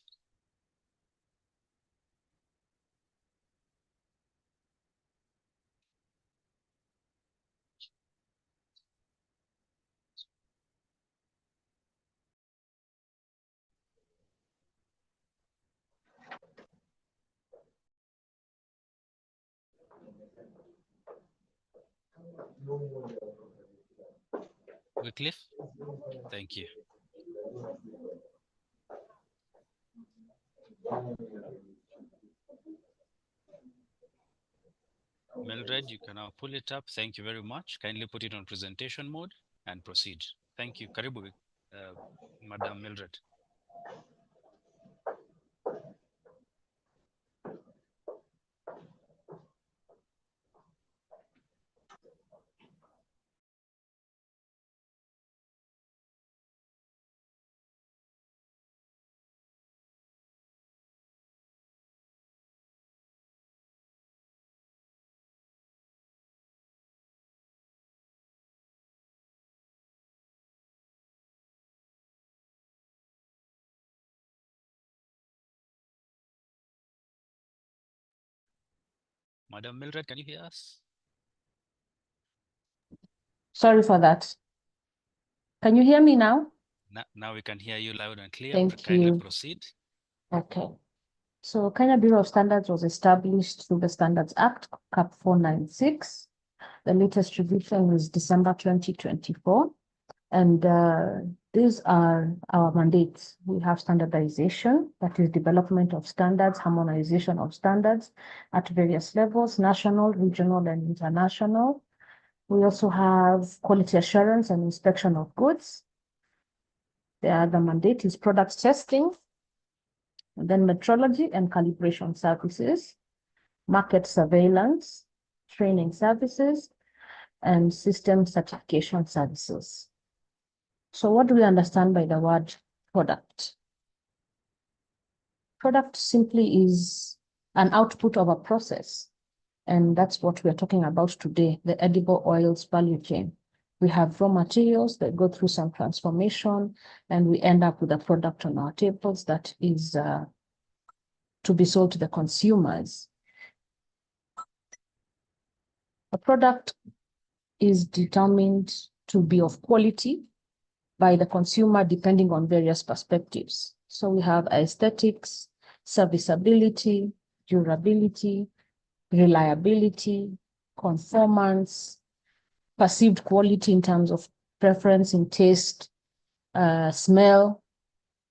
Wycliffe, thank you. Mildred, you can now pull it up. Thank you very much. Kindly put it on presentation mode and proceed. Thank you. Karibu, Madam Mildred. Madam Mildred, can you hear us? Sorry for that. Can you hear me now? Now we can hear you loud and clear. Thank Kindly you. proceed. Okay. So Kenya Bureau of Standards was established through the Standards Act, CAP 496, The latest revision is December 2024. And these are our mandates. We have standardization, that is development of standards, harmonization of standards at various levels, national, regional, and international. We also have quality assurance and inspection of goods. The other mandate is product testing, and then metrology and calibration services, market surveillance, training services, and system certification services. So what do we understand by the word product? Product simply is an output of a process. And that's what we're talking about today, the edible oils value chain. We have raw materials that go through some transformation, and we end up with a product on our tables that is to be sold to the consumers. A product is determined to be of quality by the consumer depending on various perspectives. So we have aesthetics, serviceability, durability, reliability, conformance, perceived quality in terms of preference in taste, smell.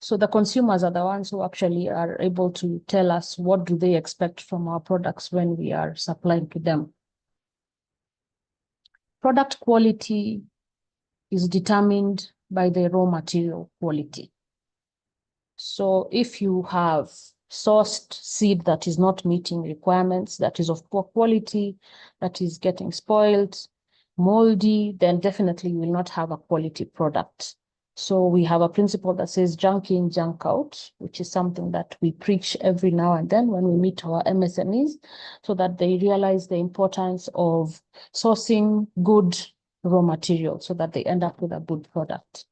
So the consumers are the ones who actually are able to tell us what do they expect from our products when we are supplying to them. Product quality is determined by the raw material quality. So if you have sourced seed that is not meeting requirements, that is of poor quality, that is getting spoiled, moldy, then definitely you will not have a quality product. So we have a principle that says junk in, junk out, which is something that we preach every now and then when we meet our MSMEs, so that they realize the importance of sourcing good raw material so that they end up with a good product.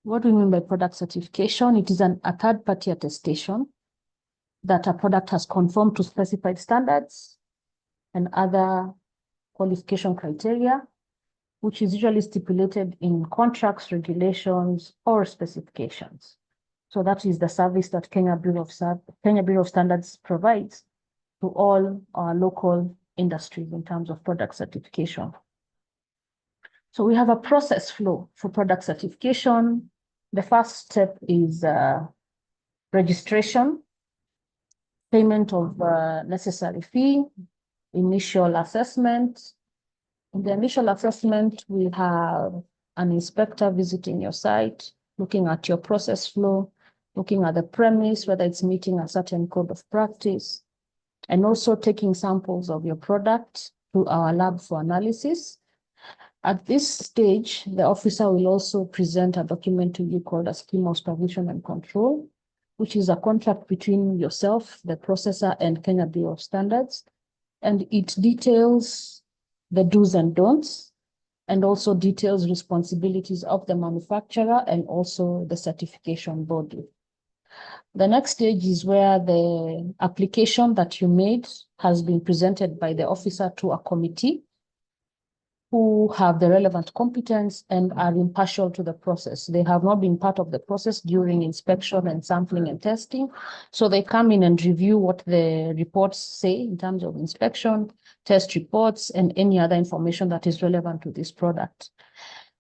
What do we mean by product certification? It is a third-party attestation that a product has conformed to specified standards and other qualification criteria, which is usually stipulated in contracts, regulations, or specifications. So that is the service that Kenya Bureau of Standards provides to all our local industries in terms of product certification. So we have a process flow for product certification. The first step is registration, payment of necessary fee, initial assessment. In the initial assessment, we have an inspector visiting your site, looking at your process flow, looking at the premise, whether it's meeting a certain code of practice, and also taking samples of your product to our lab for analysis. At this stage, the officer will also present a document to you called a scheme of supervision and control, which is a contract between yourself, the processor, and Kenya Bureau of Standards. And it details the do's and don'ts, and also details responsibilities of the manufacturer and also the certification body. The next stage is where the application that you made has been presented by the officer to a committee who have the relevant competence and are impartial to the process. They have not been part of the process during inspection and sampling and testing. So they come in and review what the reports say in terms of inspection, test reports, and any other information that is relevant to this product.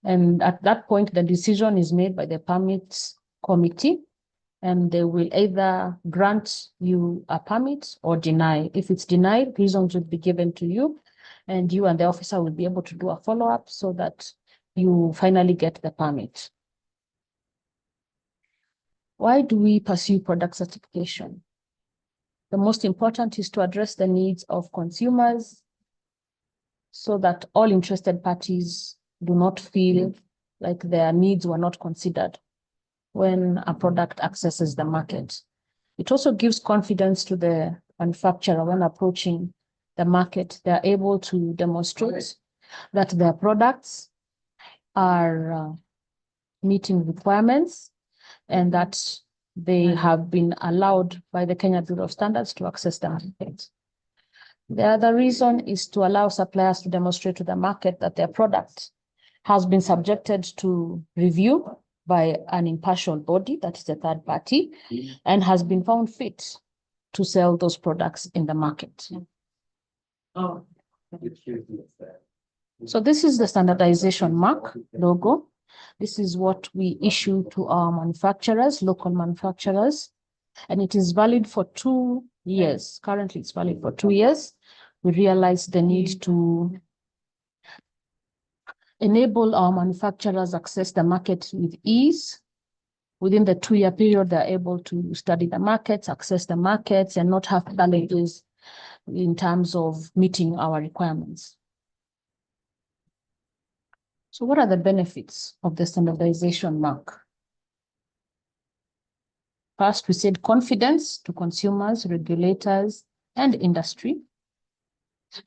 And at that point, the decision is made by the permits committee, and they will either grant you a permit or deny. If it's denied, reasons will be given to you, and you and the officer will be able to do a follow-up so that you finally get the permit. Why do we pursue product certification? The most important is to address the needs of consumers so that all interested parties do not feel like their needs were not considered when a product accesses the market. It also gives confidence to the manufacturer when approaching the market. They're able to demonstrate that their products are meeting requirements and that they have been allowed by the Kenya Bureau of Standards to access the market. The other reason is to allow suppliers to demonstrate to the market that their product has been subjected to review by an impartial body, that is a third party, and has been found fit to sell those products in the market. So this is the standardization mark logo. This is what we issue to our manufacturers, local manufacturers, and it is valid for 2 years. Currently, it's valid for 2 years. We realized the need to enable our manufacturers access the market with ease. Within the 2-year period, they're able to study the markets, access the markets, and not have challenges in terms of meeting our requirements. So what are the benefits of the standardization mark? First, we said confidence to consumers, regulators, and industry.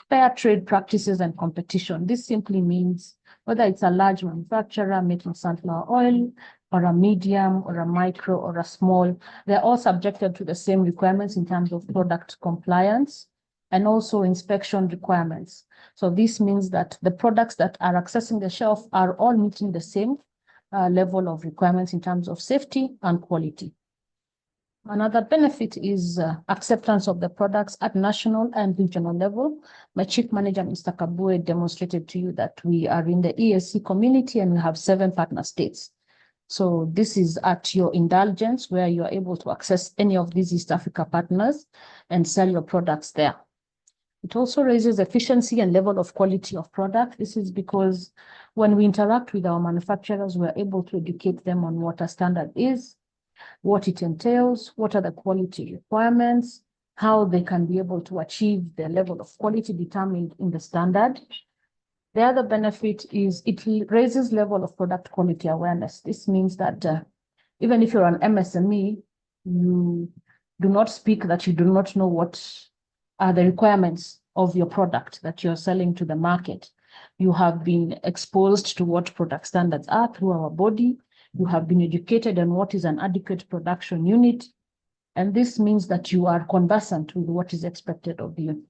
Fair trade practices and competition. This simply means whether it's a large manufacturer making sunflower oil, or a medium, or a micro, or a small, they're all subjected to the same requirements in terms of product compliance and also inspection requirements. So this means that the products that are accessing the shelf are all meeting the same level of requirements in terms of safety and quality. Another benefit is acceptance of the products at national and regional level. My chief manager, Mr. Kabue, demonstrated to you that we are in the ESC community and we have 7 partner states. So this is at your indulgence where you are able to access any of these East Africa partners and sell your products there. It also raises efficiency and level of quality of product. This is because when we interact with our manufacturers, we're able to educate them on what a standard is, what it entails, what are the quality requirements, how they can be able to achieve the level of quality determined in the standard. The other benefit is it raises level of product quality awareness. This means that even if you're an MSME, you do not speak that you do not know what are the requirements of your product that you're selling to the market. You have been exposed to what product standards are through our body. You have been educated on what is an adequate production unit. And this means that you are conversant with what is expected of you.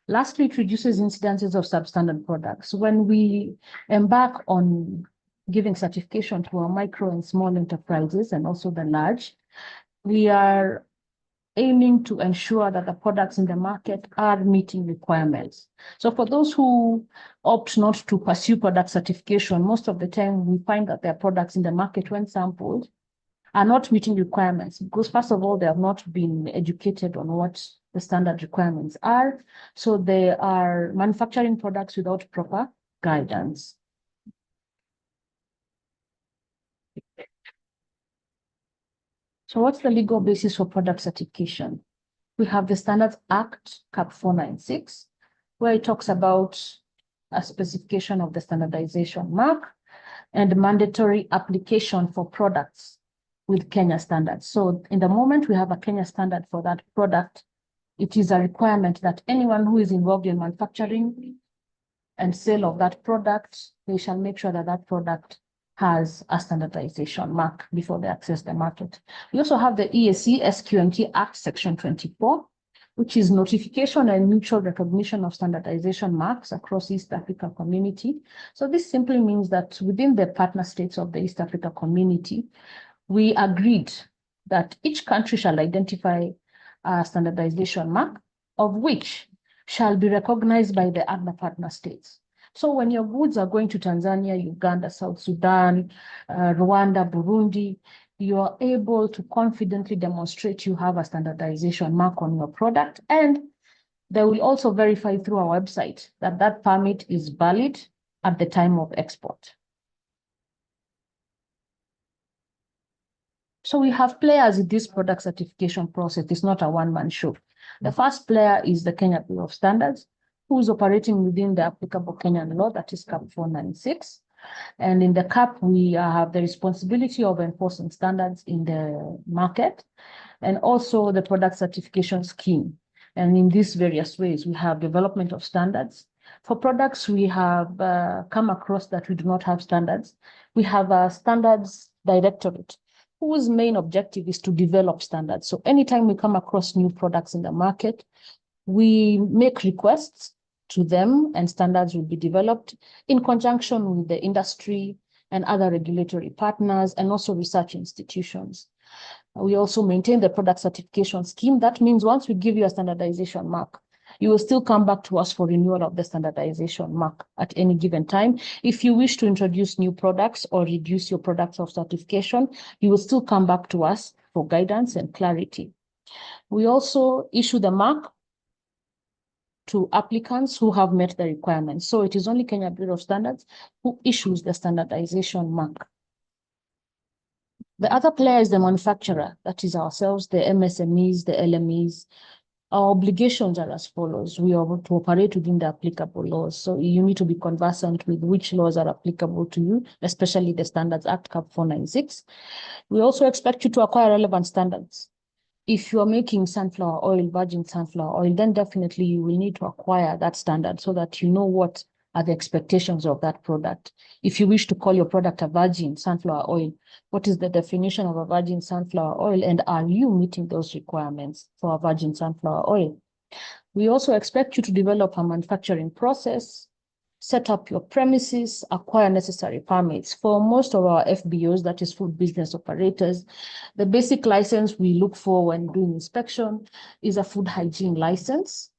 Lastly, it reduces incidences of substandard products. When we embark on giving certification to our micro and small enterprises and also the large, we are aiming to ensure that the products in the market are meeting requirements. So for those who opt not to pursue product certification, most of the time we find that their products in the market, when sampled, are not meeting requirements because first of all, they have not been educated on what the standard requirements are. So they are manufacturing products without proper guidance. So what's the legal basis for product certification? We have the Standards Act, CAP 496, where it talks about a specification of the standardization mark and mandatory application for products with Kenya standards. So in the moment we have a Kenya standard for that product, it is a requirement that anyone who is involved in manufacturing and sale of that product, they shall make sure that that product has a standardization mark before they access the market. We also have the ESC SQMT Act Section 24, which is notification and mutual recognition of standardization marks across East Africa community. So this simply means that within the partner states of the East Africa community, we agreed that each country shall identify a standardization mark, of which shall be recognized by the other partner states. So when your goods are going to Tanzania, Uganda, South Sudan, Rwanda, Burundi, you are able to confidently demonstrate you have a standardization mark on your product, and they will also verify through our website that that permit is valid at the time of export. So we have players in this product certification process. It's not a one-man show. The first player is the Kenya Bureau of Standards, who is operating within the applicable Kenyan law, that is CAP 496. And in the CAP, we have the responsibility of enforcing standards in the market and also the product certification scheme. And in these various ways, we have development of standards. For products we have come across that we do not have standards, we have a standards directorate whose main objective is to develop standards. So anytime we come across new products in the market, we make requests to them and standards will be developed in conjunction with the industry and other regulatory partners and also research institutions. We also maintain the product certification scheme. That means once we give you a standardization mark, you will still come back to us for renewal of the standardization mark at any given time. If you wish to introduce new products or reduce your products of certification, you will still come back to us for guidance and clarity. We also issue the mark to applicants who have met the requirements. So it is only Kenya Bureau of Standards who issues the standardization mark. The other player is the manufacturer, that is ourselves, the MSMEs, the LMEs. Our obligations are as follows. We are to operate within the applicable laws. So you need to be conversant with which laws are applicable to you, especially the Standards Act CAP 496. We also expect you to acquire relevant standards. If you are making sunflower oil, virgin sunflower oil, then definitely you will need to acquire that standard so that you know what are the expectations of that product. If you wish to call your product a virgin sunflower oil, what is the definition of a virgin sunflower oil, and are you meeting those requirements for a virgin sunflower oil? We also expect you to develop a manufacturing process, set up your premises, acquire necessary permits. For most of our FBOs, that is food business operators, the basic license we look for when doing inspection is a food hygiene license.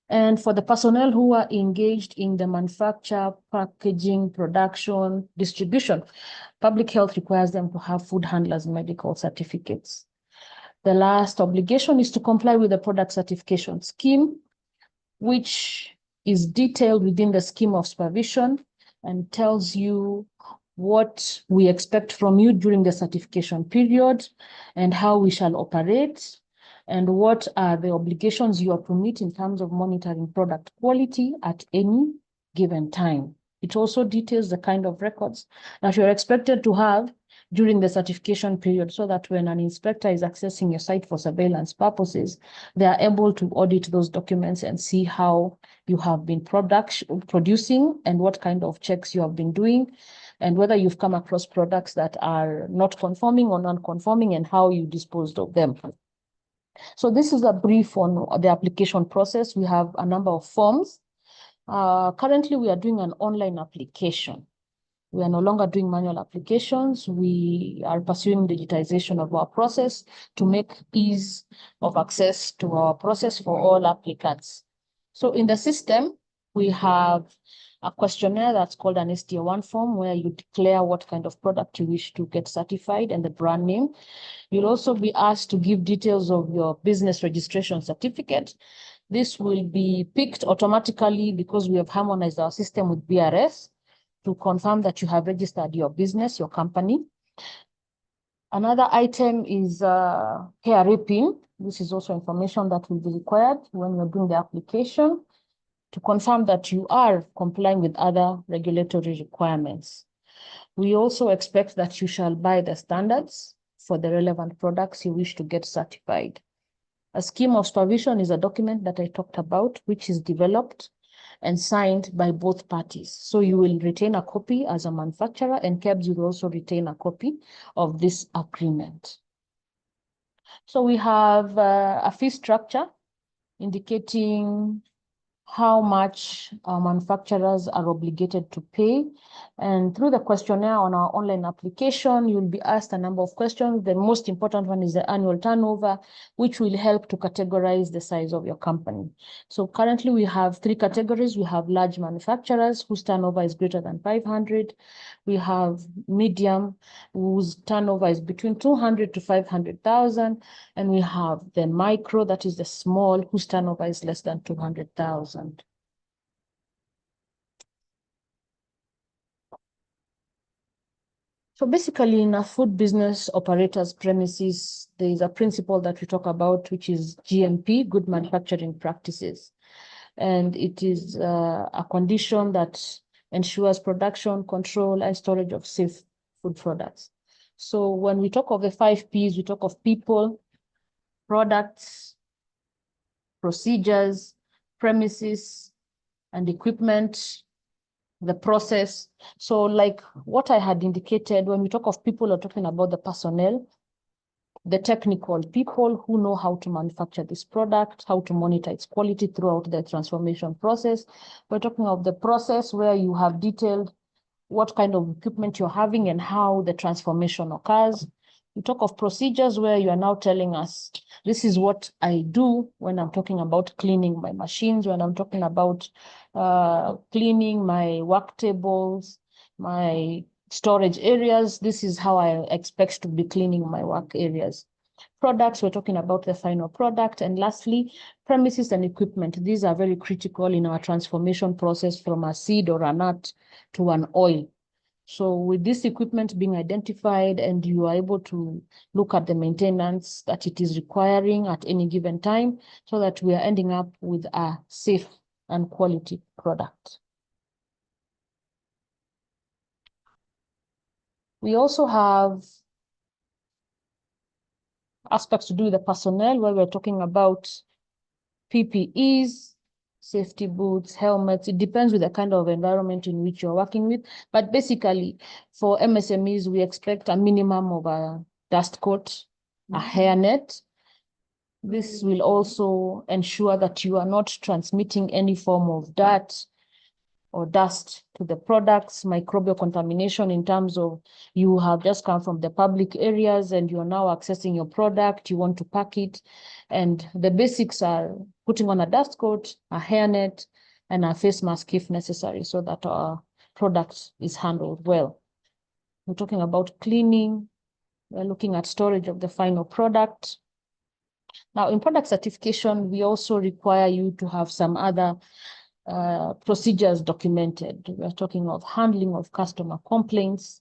And for the personnel who are engaged in the manufacture, packaging, production, distribution, public health requires them to have food handlers' medical certificates. The last obligation is to comply with the product certification scheme, which is detailed within the scheme of supervision and tells you what we expect from you during the certification period and how we shall operate, and what are the obligations you are to meet in terms of monitoring product quality at any given time. It also details the kind of records that you're expected to have during the certification period, so that when an inspector is accessing your site for surveillance purposes, they are able to audit those documents and see how you have been producing and what kind of checks you have been doing, and whether you've come across products that are not conforming or non-conforming and how you disposed of them. So this is a brief on the application process. We have a number of forms. Currently, we are doing an online application. We are no longer doing manual applications. We are pursuing digitization of our process to make ease of access to our process for all applicants. So in the system, we have a questionnaire that's called an STO1 form, where you declare what kind of product you wish to get certified and the brand name. You'll also be asked to give details of your business registration certificate. This will be picked automatically because we have harmonized our system with BRS to confirm that you have registered your business, your company. Another item is KRA PIN. This is also information that will be required when you're doing the application to confirm that you are complying with other regulatory requirements. We also expect that you shall buy the standards for the relevant products you wish to get certified. A scheme of supervision is a document that I talked about, which is developed and signed by both parties. So you will retain a copy as a manufacturer, and KEBS will also retain a copy of this agreement. So we have a fee structure indicating how much our manufacturers are obligated to pay. And through the questionnaire on our online application, you'll be asked a number of questions. The most important one is the annual turnover, which will help to categorize the size of your company. So currently we have 3 categories. We have large manufacturers whose turnover is greater than 500. We have medium, whose turnover is between 200 to 500,000. And we have the micro, that is the small, whose turnover is less than 200,000. So basically, in a food business operator's premises, there is a principle that we talk about, which is GMP, good manufacturing practices. And it is a condition that ensures production, control, and storage of safe food products. So when we talk of the 5 Ps, we talk of people, products, procedures, premises, and equipment, the process. So like what I had indicated, when we talk of people, we're talking about the personnel, the technical people who know how to manufacture this product, how to monitor its quality throughout the transformation process. We're talking of the process where you have detailed what kind of equipment you're having and how the transformation occurs. We talk of procedures where you are now telling us, this is what I do when I'm talking about cleaning my machines, when I'm talking about cleaning my work tables, my storage areas. This is how I expect to be cleaning my work areas. Products, we're talking about the final product. And lastly, premises and equipment. These are very critical in our transformation process from a seed or a nut to an oil. So with this equipment being identified and you are able to look at the maintenance that it is requiring at any given time so that we are ending up with a safe and quality product. We also have aspects to do with the personnel where we're talking about PPEs, safety boots, helmets. It depends with the kind of environment in which you're working with. But basically, for MSMEs, we expect a minimum of a dust coat, a hairnet. This will also ensure that you are not transmitting any form of dirt or dust to the products, microbial contamination in terms of you have just come from the public areas and you are now accessing your product, you want to pack it. And the basics are putting on a dust coat, a hairnet, and a face mask if necessary so that our product is handled well. We're talking about cleaning. We're looking at storage of the final product. Now, in product certification, we also require you to have some other procedures documented. We're talking of handling of customer complaints.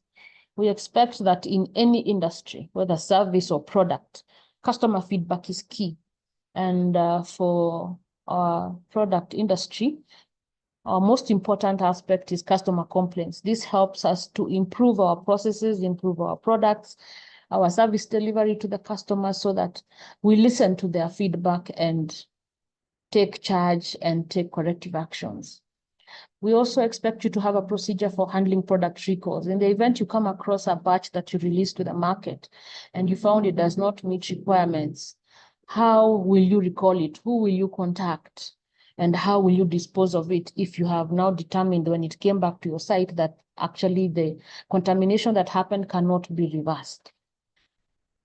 We expect that in any industry, whether service or product, customer feedback is key. And for our product industry, our most important aspect is customer complaints. This helps us to improve our processes, improve our products, our service delivery to the customer so that we listen to their feedback and take charge and take corrective actions. We also expect you to have a procedure for handling product recalls. In the event you come across a batch that you release to the market and you found it does not meet requirements, how will you recall it? Who will you contact? And how will you dispose of it if you have now determined when it came back to your site that actually the contamination that happened cannot be reversed?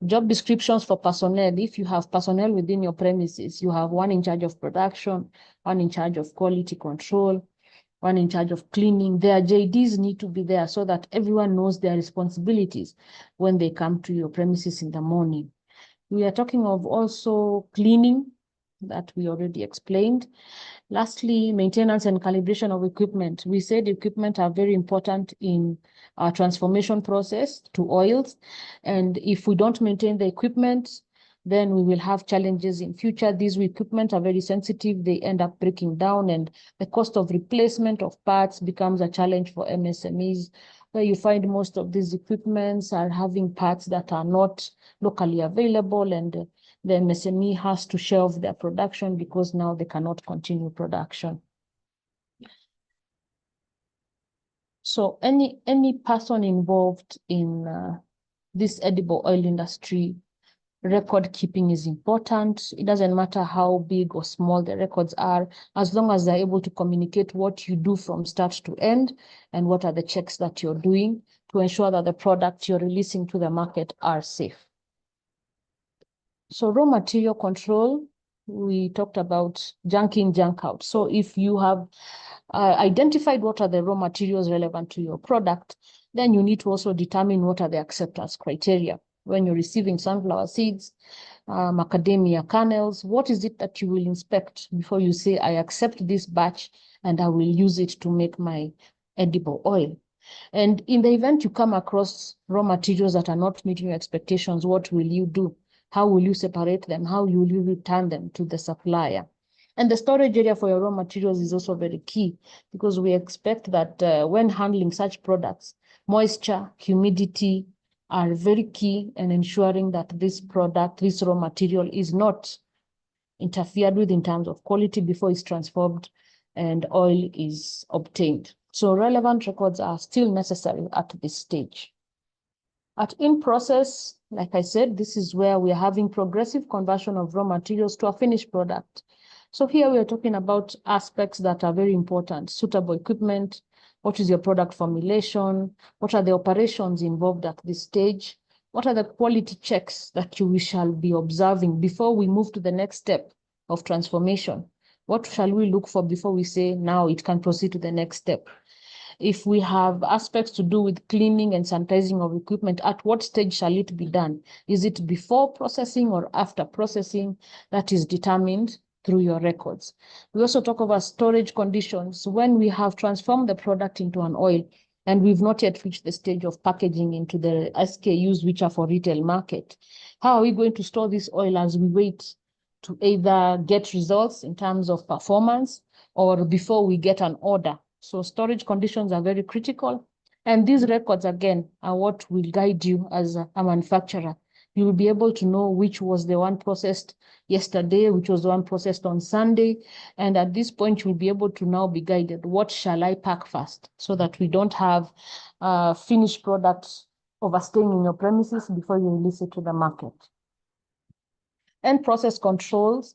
Job descriptions for personnel. If you have personnel within your premises, you have one in charge of production, one in charge of quality control, one in charge of cleaning. Their JDs need to be there so that everyone knows their responsibilities when they come to your premises in the morning. We are talking of also cleaning that we already explained. Lastly, maintenance and calibration of equipment. We said equipment are very important in our transformation process to oils. And if we don't maintain the equipment, then we will have challenges in future. These equipment are very sensitive. They end up breaking down and the cost of replacement of parts becomes a challenge for MSMEs, where you find most of these equipments are having parts that are not locally available and the MSME has to shelve their production because now they cannot continue production. So any person involved in this edible oil industry, record keeping is important. It doesn't matter how big or small the records are, as long as they're able to communicate what you do from start to end and what are the checks that you're doing to ensure that the products you're releasing to the market are safe. So raw material control, we talked about junk in, junk out. So if you have identified what are the raw materials relevant to your product, then you need to also determine what are the acceptance criteria. When you're receiving sunflower seeds, macadamia kernels, what is it that you will inspect before you say, I accept this batch and I will use it to make my edible oil? And in the event you come across raw materials that are not meeting your expectations, what will you do? How will you separate them? How will you return them to the supplier? And the storage area for your raw materials is also very key because we expect that when handling such products, moisture, humidity are very key in ensuring that this product, this raw material is not interfered with in terms of quality before it's transformed and oil is obtained. So relevant records are still necessary at this stage. At in-process, like I said, this is where we are having progressive conversion of raw materials to a finished product. So here we are talking about aspects that are very important: suitable equipment, what is your product formulation, what are the operations involved at this stage, What are the quality checks that we shall be observing before we move to the next step of transformation? What shall we look for before we say now it can proceed to the next step? If we have aspects to do with cleaning and sanitizing of equipment, at what stage shall it be done? Is it before processing or after processing? That is determined through your records. We also talk about storage conditions. When we have transformed the product into an oil and we've not yet reached the stage of packaging into the SKUs which are for retail market, how are we going to store this oil as we wait to either get results in terms of performance or before we get an order? So storage conditions are very critical. And these records, again, are what will guide you as a manufacturer. You will be able to know which was the one processed yesterday, which was the one processed on Sunday. And at this point, you will be able to now be guided. What shall I pack first so that we don't have finished products overstaying in your premises before you release it to the market? And process controls,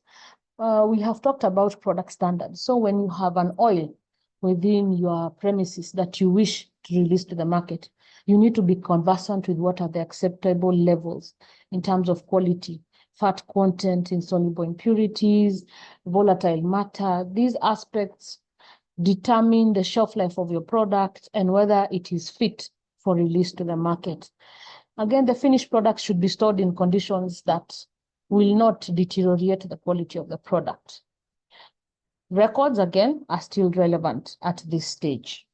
we have talked about product standards. So when you have an oil within your premises that you wish to release to the market, you need to be conversant with what are the acceptable levels in terms of quality, fat content, insoluble impurities, volatile matter. These aspects determine the shelf life of your product and whether it is fit for release to the market. Again, the finished product should be stored in conditions that will not deteriorate the quality of the product. Records, again, are still relevant at this stage.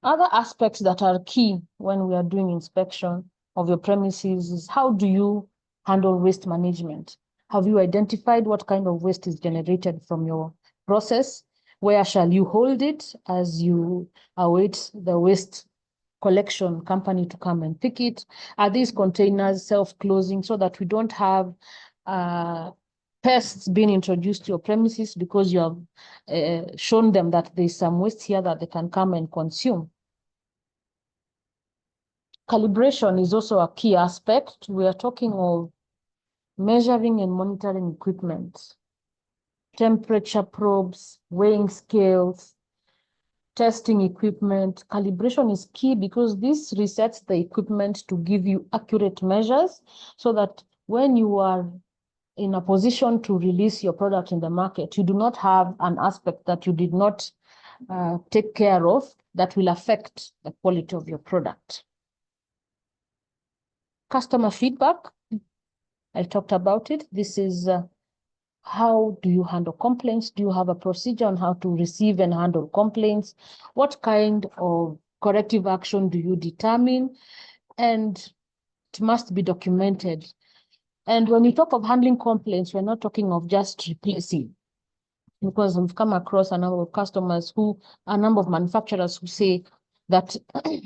Other aspects that are key when we are doing inspection of your premises is how do you handle waste management? Have you identified what kind of waste is generated from your process? Where shall you hold it as you await the waste collection company to come and pick it? Are these containers self-closing so that we don't have pests being introduced to your premises because you have shown them that there's some waste here that they can come and consume? Calibration is also a key aspect. We are talking of measuring and monitoring equipment, temperature probes, weighing scales, testing equipment. Calibration is key because this resets the equipment to give you accurate measures so that when you are in a position to release your product in the market, you do not have an aspect that you did not take care of that will affect the quality of your product. Customer feedback, I talked about it. This is how do you handle complaints? Do you have a procedure on how to receive and handle complaints? What kind of corrective action do you determine? And it must be documented. And when we talk of handling complaints, we're not talking of just replacing, because we've come across a number of customers a number of manufacturers who say that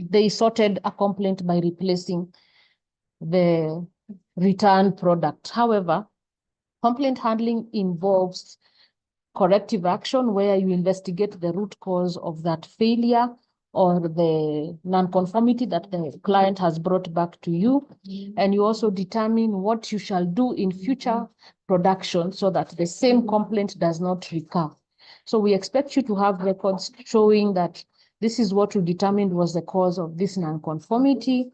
they sorted a complaint by replacing the return product. However, complaint handling involves corrective action where you investigate the root cause of that failure or the non-conformity that the client has brought back to you. And you also determine what you shall do in future production so that the same complaint does not recur. So we expect you to have records showing that this is what we determined was the cause of this non-conformity.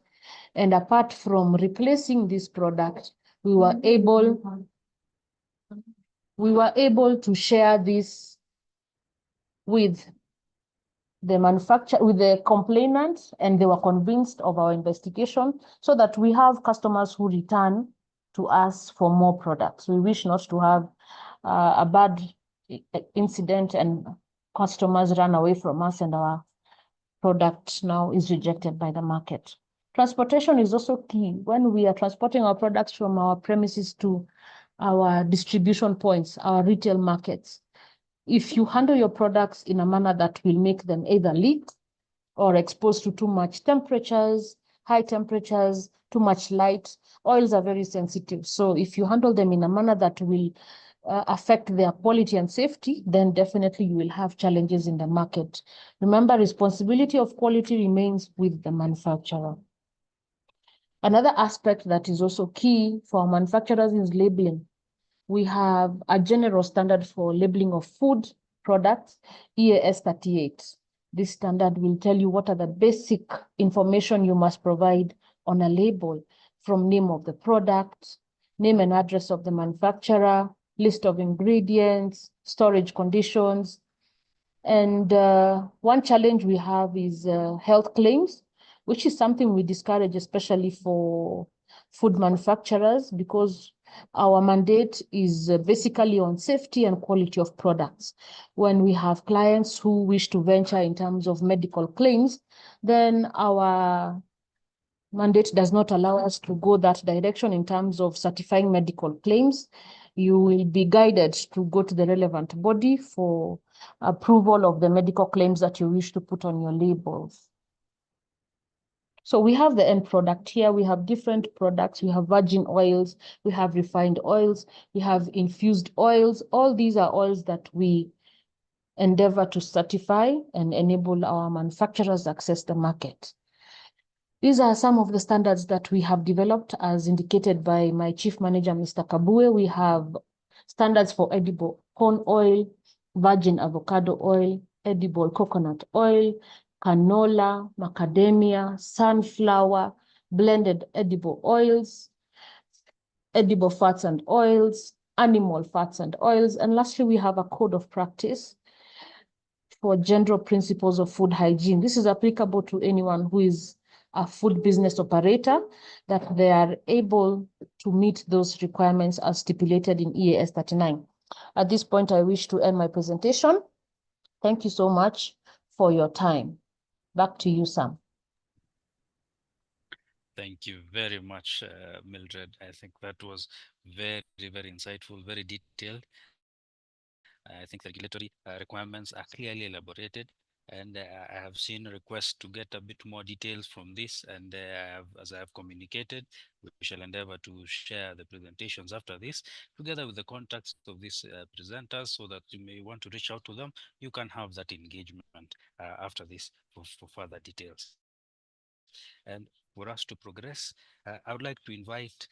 And apart from replacing this product, we were able to share this with the manufacturer, with the complainant, and they were convinced of our investigation so that we have customers who return to us for more products. We wish not to have a bad incident and customers run away from us and our product now is rejected by the market. Transportation is also key. When we are transporting our products from our premises to our distribution points, our retail markets, if you handle your products in a manner that will make them either leak or exposed to too much temperatures, high temperatures, too much light, oils are very sensitive. So if you handle them in a manner that will affect their quality and safety, then definitely you will have challenges in the market. Remember, responsibility of quality remains with the manufacturer. Another aspect that is also key for manufacturers is labeling. We have a general standard for labeling of food products, EAS 38. This standard will tell you what are the basic information you must provide on a label, from name of the product, name and address of the manufacturer, list of ingredients, storage conditions. And one challenge we have is health claims, which is something we discourage, especially for food manufacturers, because our mandate is basically on safety and quality of products. When we have clients who wish to venture in terms of medical claims, then our mandate does not allow us to go that direction in terms of certifying medical claims. You will be guided to go to the relevant body for approval of the medical claims that you wish to put on your labels. So we have the end product here. We have different products. We have virgin oils, we have refined oils, we have infused oils. All these are oils that we endeavor to certify and enable our manufacturers access the market. These are some of the standards that we have developed as indicated by my chief manager, Mr. Kabue. We have standards for edible corn oil, virgin avocado oil, edible coconut oil, canola, macadamia, sunflower, blended edible oils, edible fats and oils, animal fats and oils. And lastly, we have a code of practice for general principles of food hygiene. This is applicable to anyone who is a food business operator, that they are able to meet those requirements as stipulated in EAS 39. At this point, I wish to end my presentation. Thank you so much for your time. Back to you, Sam. Thank you very much, Mildred. I think that was very, very insightful, very detailed. I think the regulatory requirements are clearly elaborated, and I have seen requests to get a bit more details from this, and as I have communicated, we shall endeavor to share the presentations after this, together with the contacts of these presenters, so that you may want to reach out to them. You can have that engagement after this for further details. And for us to progress, I would like to invite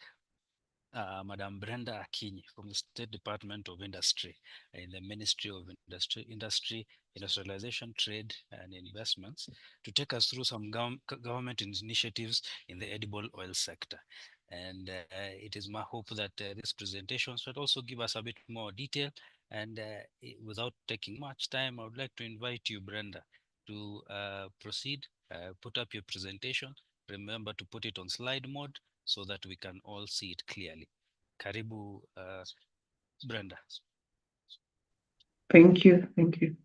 Madam Brenda Akinyi from the State Department of Industry in the Ministry of Industry, Industrialization, Trade and Investments to take us through some government initiatives in the edible oil sector. And it is my hope that this presentation should also give us a bit more detail. And without taking much time, I would like to invite you, Brenda, to proceed, put up your presentation. Remember to put it on slide mode so that we can all see it clearly. Karibu, Brenda. Thank you. Thank you.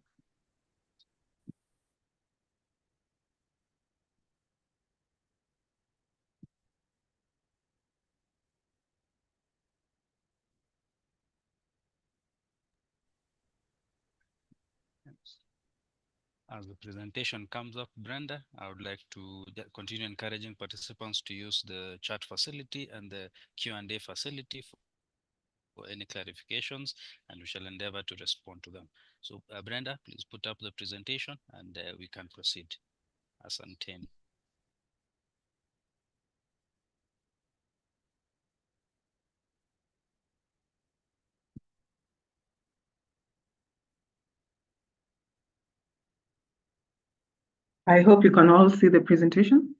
As the presentation comes up, Brenda, I would like to continue encouraging participants to use the chat facility and the Q&A facility for any clarifications, and we shall endeavor to respond to them. So Brenda, please put up the presentation and we can proceed. Asante. I hope you can all see the presentation.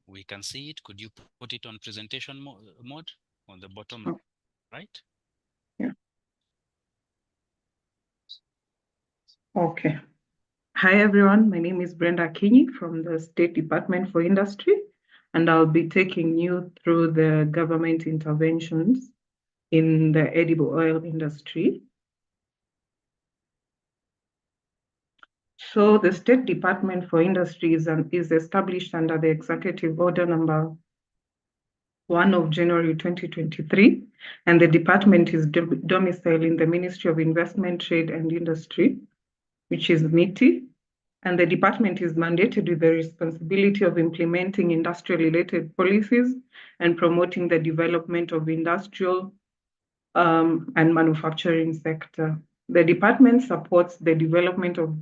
We can see it. Could you put it on presentation mode on the bottom right? Yeah. Okay. Hi, everyone. My name is Brenda Akinyi from the State Department for Industry, and I'll be taking you through the government interventions in the edible oil industry. So the State Department for Industry is established under the Executive Order number 1 of January 2023, and the department is domiciled in the Ministry of Investment, Trade and Industry, which is MITI, and the department is mandated with the responsibility of implementing industrial-related policies and promoting the development of industrial and manufacturing sector. The department supports the development of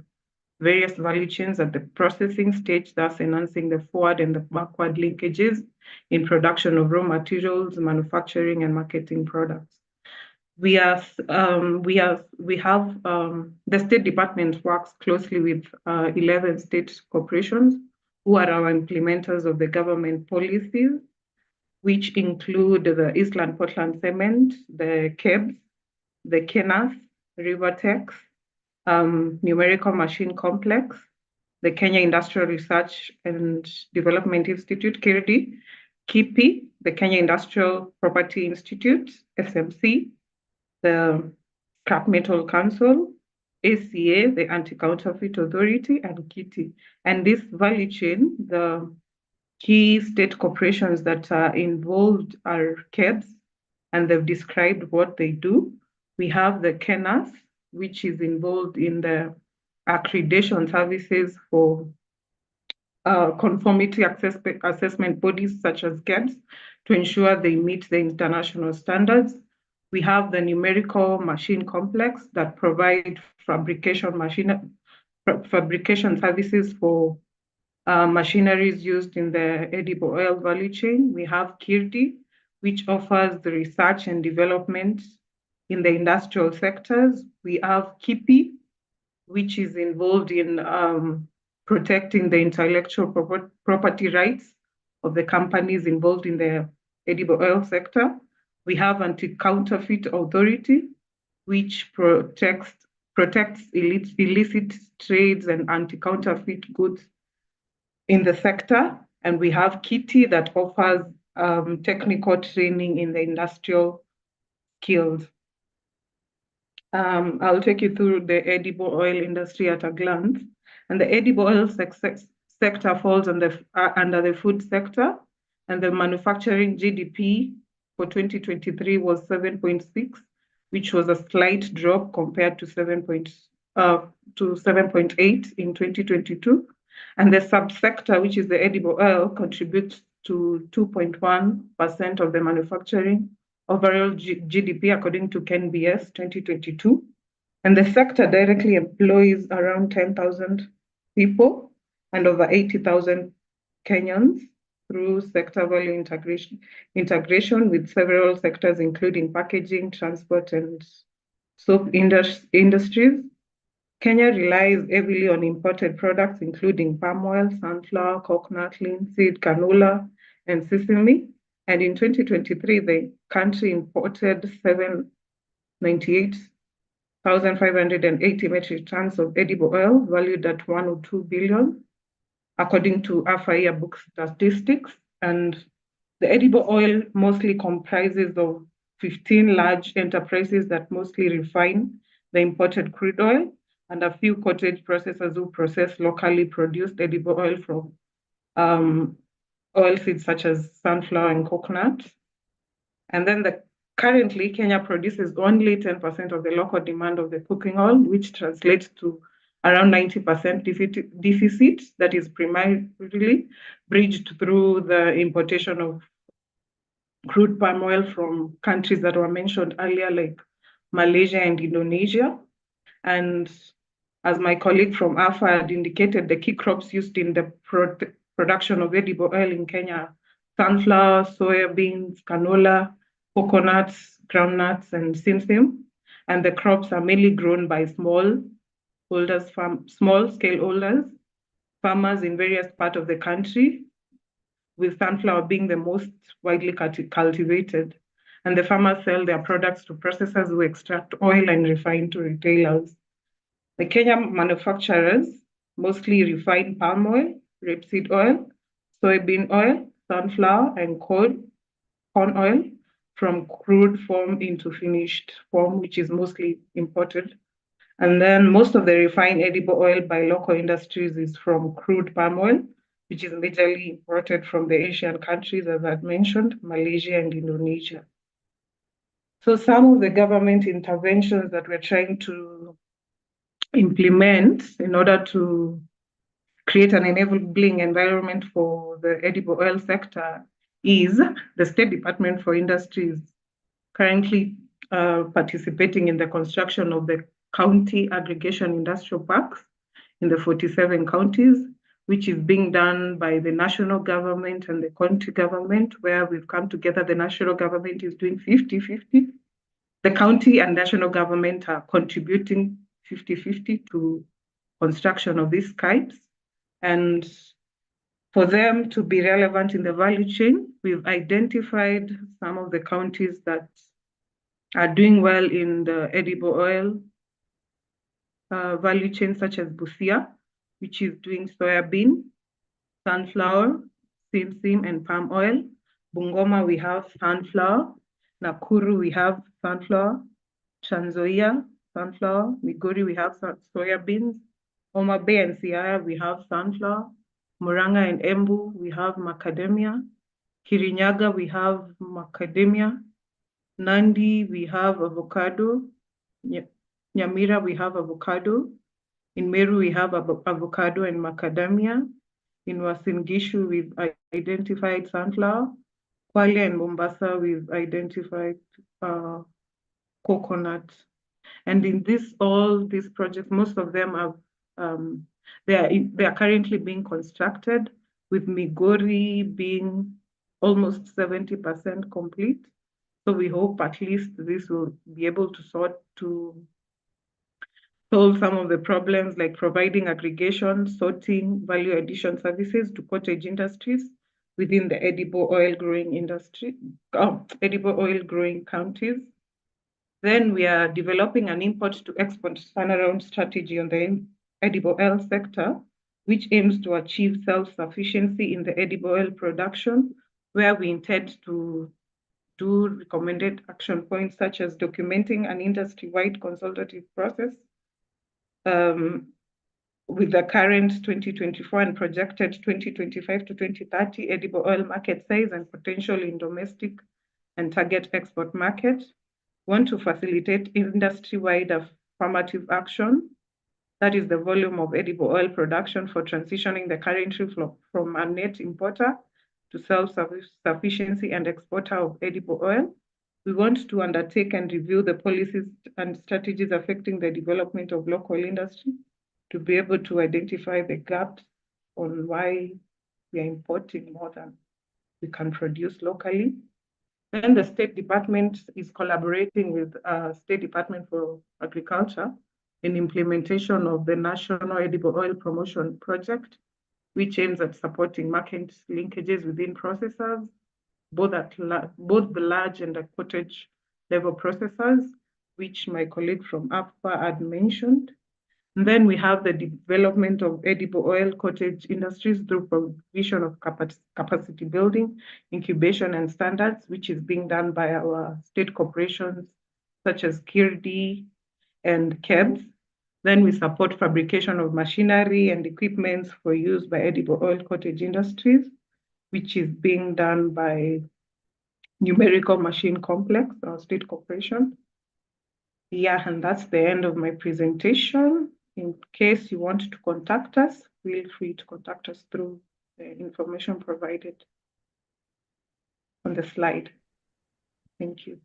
various value chains at the processing stage, thus enhancing the forward and the backward linkages in production of raw materials, manufacturing and marketing products. We have the State Department works closely with 11 state corporations who are our implementers of the government policies, which include the Eastland Portland Cement, the KEBS, the KENAS, Rivertex, Numerical Machine Complex, the Kenya Industrial Research and Development Institute, KIRDI, KIPI, the Kenya Industrial Property Institute, SMC, the Scrap Metal Council, ACA, the Anti-Counterfeit Authority, and KITI. And this value chain, the key state corporations that are involved are KEBS, and they've described what they do. We have the KENAS, which is involved in the accreditation services for conformity assessment bodies such as KEBS to ensure they meet the international standards. We have the Numerical Machine Complex that provide fabrication services for machineries used in the edible oil value chain. We have KIRDI, which offers the research and development in the industrial sectors. We have KIPI, which is involved in protecting the intellectual property rights of the companies involved in the edible oil sector. We have Anti-Counterfeit Authority, which protects illicit trades and anti-counterfeit goods in the sector. And we have KITI that offers technical training in the industrial skills. I'll take you through the edible oil industry at a glance. And the edible oil sector falls under the food sector, and the manufacturing GDP for 2023 was 7.6, which was a slight drop compared to 7.8 in 2022. And the subsector, which is the edible oil, contributes to 2.1% of the manufacturing overall GDP, according to KNBS 2022. And the sector directly employs around 10,000 people and over 80,000 Kenyans through sector value integration with several sectors, including packaging, transport, and soap industries. Kenya relies heavily on imported products, including palm oil, sunflower, coconut, linseed, canola, and sesame. And in 2023, the country imported 798,580 metric tons of edible oil, valued at 102 billion, according to AFA yearbook statistics. And the edible oil mostly comprises of 15 large enterprises that mostly refine the imported crude oil, and a few cottage processors who process locally produced edible oil from oilseeds such as sunflower and coconut. And then currently, Kenya produces only 10% of the local demand of the cooking oil, which translates to around 90% deficit that is primarily bridged through the importation of crude palm oil from countries that were mentioned earlier, like Malaysia and Indonesia. And as my colleague from AFA had indicated, the key crops used in the production of edible oil in Kenya: sunflower, soybeans, canola, coconuts, groundnuts, and sesame. And the crops are mainly grown by small-scale holders, farmers in various parts of the country, with sunflower being the most widely cultivated. And the farmers sell their products to processors who extract oil and refine to retailers. The Kenyan manufacturers mostly refine palm oil, rapeseed oil, soybean oil, sunflower, and corn oil from crude form into finished form, which is mostly imported. And then most of the refined edible oil by local industries is from crude palm oil, which is majorly imported from the Asian countries, as I've mentioned, Malaysia and Indonesia. So some of the government interventions that we're trying to implement in order to create an enabling environment for the edible oil sector is the State Department for Industries currently participating in the construction of the county aggregation industrial parks in the 47 counties, which is being done by the national government and the county government, where we've come together. The national government is doing 50-50, The county and national government are contributing 50-50 to construction of these Skypes. And for them to be relevant in the value chain, we've identified some of the counties that are doing well in the edible oil value chain, such as Busia, which is doing soybean, sunflower, simsim, and palm oil. Bungoma, we have sunflower. Nakuru, we have sunflower. Trans Nzoia, sunflower. Migori, we have soybeans. Homa Bay and Siaya, we have sunflower. Murang'a and Embu, we have macadamia. Kirinyaga, we have macadamia. Nandi, we have avocado. Nyamira, we have avocado. In Meru, we have avocado and macadamia. In Uasin Gishu, we've identified sunflower. Kwale and Mombasa, we've identified coconut. And in all these projects, most of them have they are currently being constructed, with Migori being almost 70% complete. So we hope at least this will be able to solve some of the problems, like providing aggregation, sorting, value addition services to cottage industries within the edible oil growing industry, edible oil growing counties. Then we are developing an import to export turnaround strategy on the edible oil sector, which aims to achieve self-sufficiency in the edible oil production, where we intend to do recommended action points such as documenting an industry-wide consultative process with the current 2024 and projected 2025 to 2030 edible oil market size and potential in domestic and target export market. Want to facilitate industry-wide affirmative action, that is the volume of edible oil production for transitioning the country from a net importer to self-sufficiency and exporter of edible oil. We want to undertake and review the policies and strategies affecting the development of local industry to be able to identify the gaps on why we are importing more than we can produce locally. Then the State Department is collaborating with State Department for Agriculture in implementation of the National Edible Oil Promotion Project, which aims at supporting market linkages within processors, both the large and the cottage level processors, which my colleague from AFPA had mentioned. And then we have the development of edible oil cottage industries through provision of capacity building, incubation, and standards, which is being done by our state corporations such as KIRDI and KEBS. Then we support fabrication of machinery and equipment for use by edible oil cottage industries, which is being done by Numerical Machine Complex, our state corporation. Yeah, and that's the end of my presentation. In case you want to contact us, feel free to contact us through the information provided on the slide. Thank you.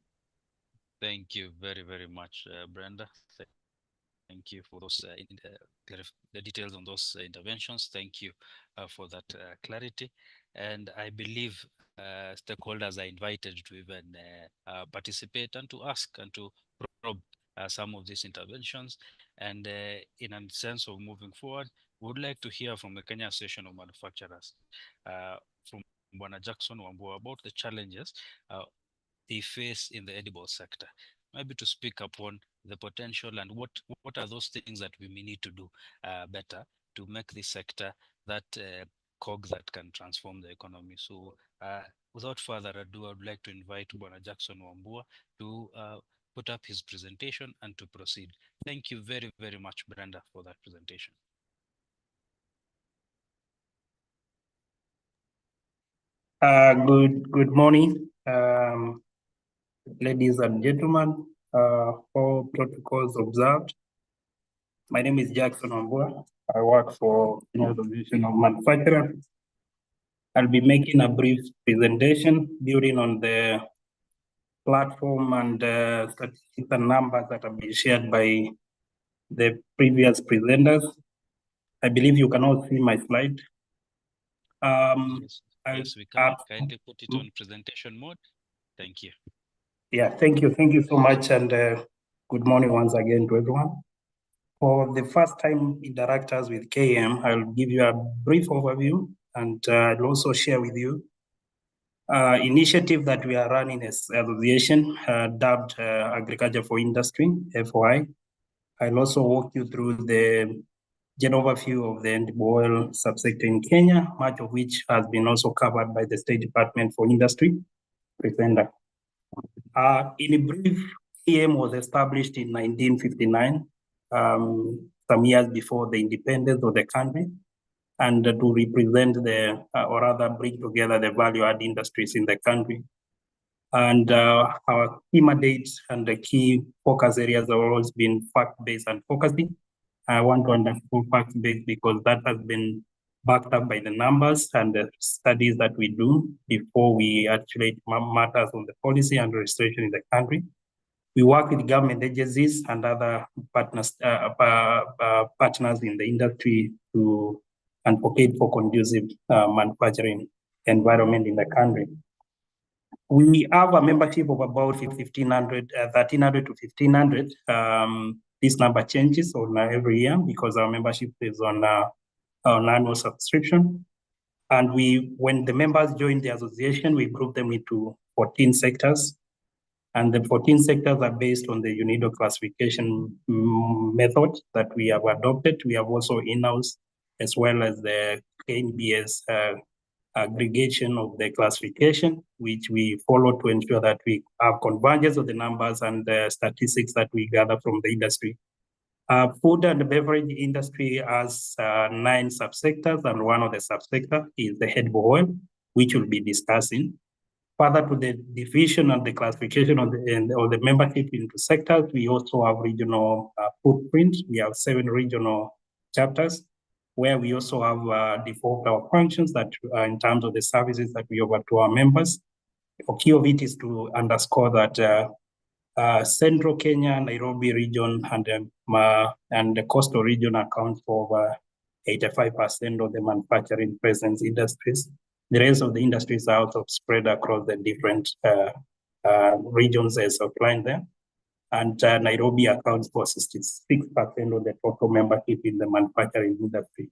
Thank you very, very much, Brenda. Thank you for those the details on those interventions. Thank you for that clarity. And I believe stakeholders are invited to even participate and to ask and to probe some of these interventions. And in a sense of moving forward, we would like to hear from the Kenya Association of Manufacturers, from Bwana Jackson Wambua, about the challenges they face in the edible sector. Maybe to speak upon the potential and what are those things that we may need to do better to make this sector that cog that can transform the economy. So without further ado, I would like to invite Bwana Jackson Wambua to put up his presentation and to proceed. Thank you very, very much, Brenda, for that presentation. Good morning, ladies and gentlemen. All protocols observed. My name is Jackson Wambua. I work for Kenya Association of Manufacturers. I'll be making a brief presentation building on the platform and statistics and numbers that have been shared by the previous presenters. I believe you can all see my slide. Yes, we can. Kindly put it on presentation mode. Thank you. Yeah, thank you. Thank you so much. And good morning once again to everyone. For the first time interactors with KM, I'll give you a brief overview and I'll also share with you initiative that we are running as association dubbed Agriculture for Industry, FOI. I'll also walk you through the general overview of the edible oil subsector in Kenya, much of which has been also covered by the State Department for Industry, presenter. In a brief, KM was established in 1959, some years before the independence of the country, and to represent the, or rather bring together the value-add industries in the country. And our key mandates and the key focus areas have always been fact-based and focusing. I want to underscore fact-based because that has been backed up by the numbers and the studies that we do before we actually matters on the policy and registration in the country. We work with government agencies and other partners in the industry to advocate for conducive manufacturing environment in the country. We have a membership of about 1,300 to 1,500. This number changes on every year because our membership is on annual subscription. And when the members join the association, we group them into 14 sectors. And the 14 sectors are based on the UNIDO classification method that we have adopted. We have also in-house as well as the KNBS aggregation of the classification, which we follow to ensure that we have convergence of the numbers and the statistics that we gather from the industry. Food and beverage industry has 9 subsectors, and one of the subsectors is the edible oil, which we'll be discussing. Further to the division and the classification of the membership into sectors, we also have regional footprints. We have 7 regional chapters where we also have default our functions that in terms of the services that we offer to our members. The key of it is to underscore that Central Kenya, Nairobi region, and the coastal region account for over 85% of the manufacturing presence industries. The rest of the industries are also spread across the different regions as outlined there. And Nairobi accounts for 66% of the total membership in the manufacturing industry.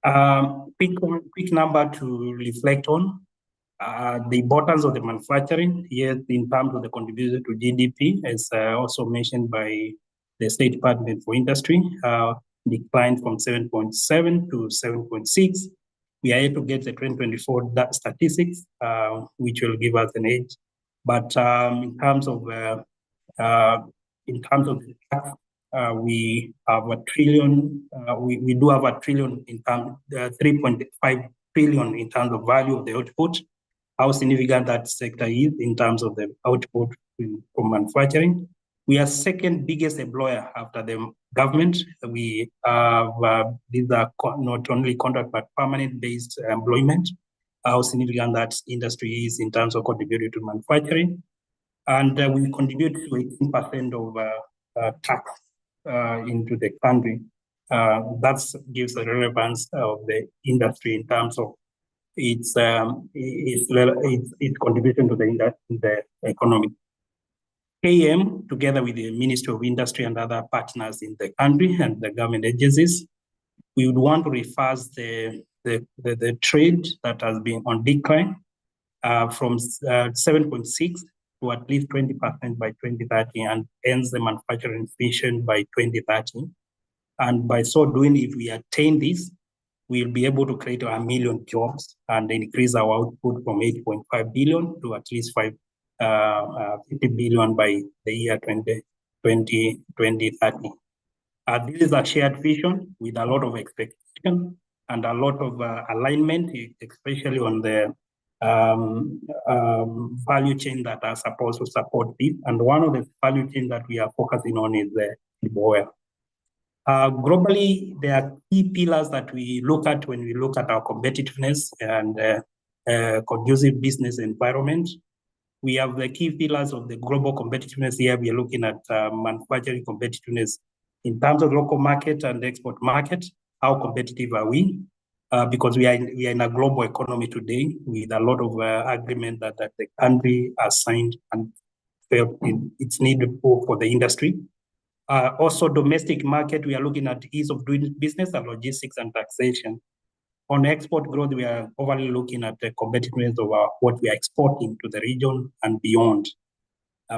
Quick number to reflect on. The importance of the manufacturing here in terms of the contribution to GDP, as also mentioned by the State Department for Industry, declined from 7.7 to 7.6. We are able to get the 2024 statistics, which will give us an edge. But in terms of we have $1 trillion. We do have $1 trillion in terms, 3.5 trillion in terms of value of the output. How significant that sector is in terms of the output from manufacturing. We are second biggest employer after the government. We have these are not only contract but permanent based employment. How significant that industry is in terms of contributing to manufacturing. And we contribute to 18% of tax into the country. That gives the relevance of the industry in terms of its contribution to the economy. KM, together with the Ministry of Industry and other partners in the country and the government agencies, we would want to reverse the trade that has been on decline from 7.6 to at least 20% by 2030 and ends the manufacturing vision by 2030. And by so doing, if we attain this, we'll be able to create 1 million jobs and increase our output from 8.5 billion to at least 50 billion by the year 2030. This is a shared vision with a lot of expectation and a lot of alignment, especially on the value chain that are supposed to support this. And one of the value chain that we are focusing on is the oil. Globally, there are key pillars that we look at when we look at our competitiveness and conducive business environment. We have the key pillars of the global competitiveness here. We are looking at manufacturing competitiveness in terms of local market and export market. How competitive are we? because we are in a global economy today with a lot of agreement that the country has signed and felt it's needed for the industry. Also, domestic market, we are looking at ease of doing business and logistics and taxation. On export growth, we are overly looking at the competitiveness of what we are exporting to the region and beyond.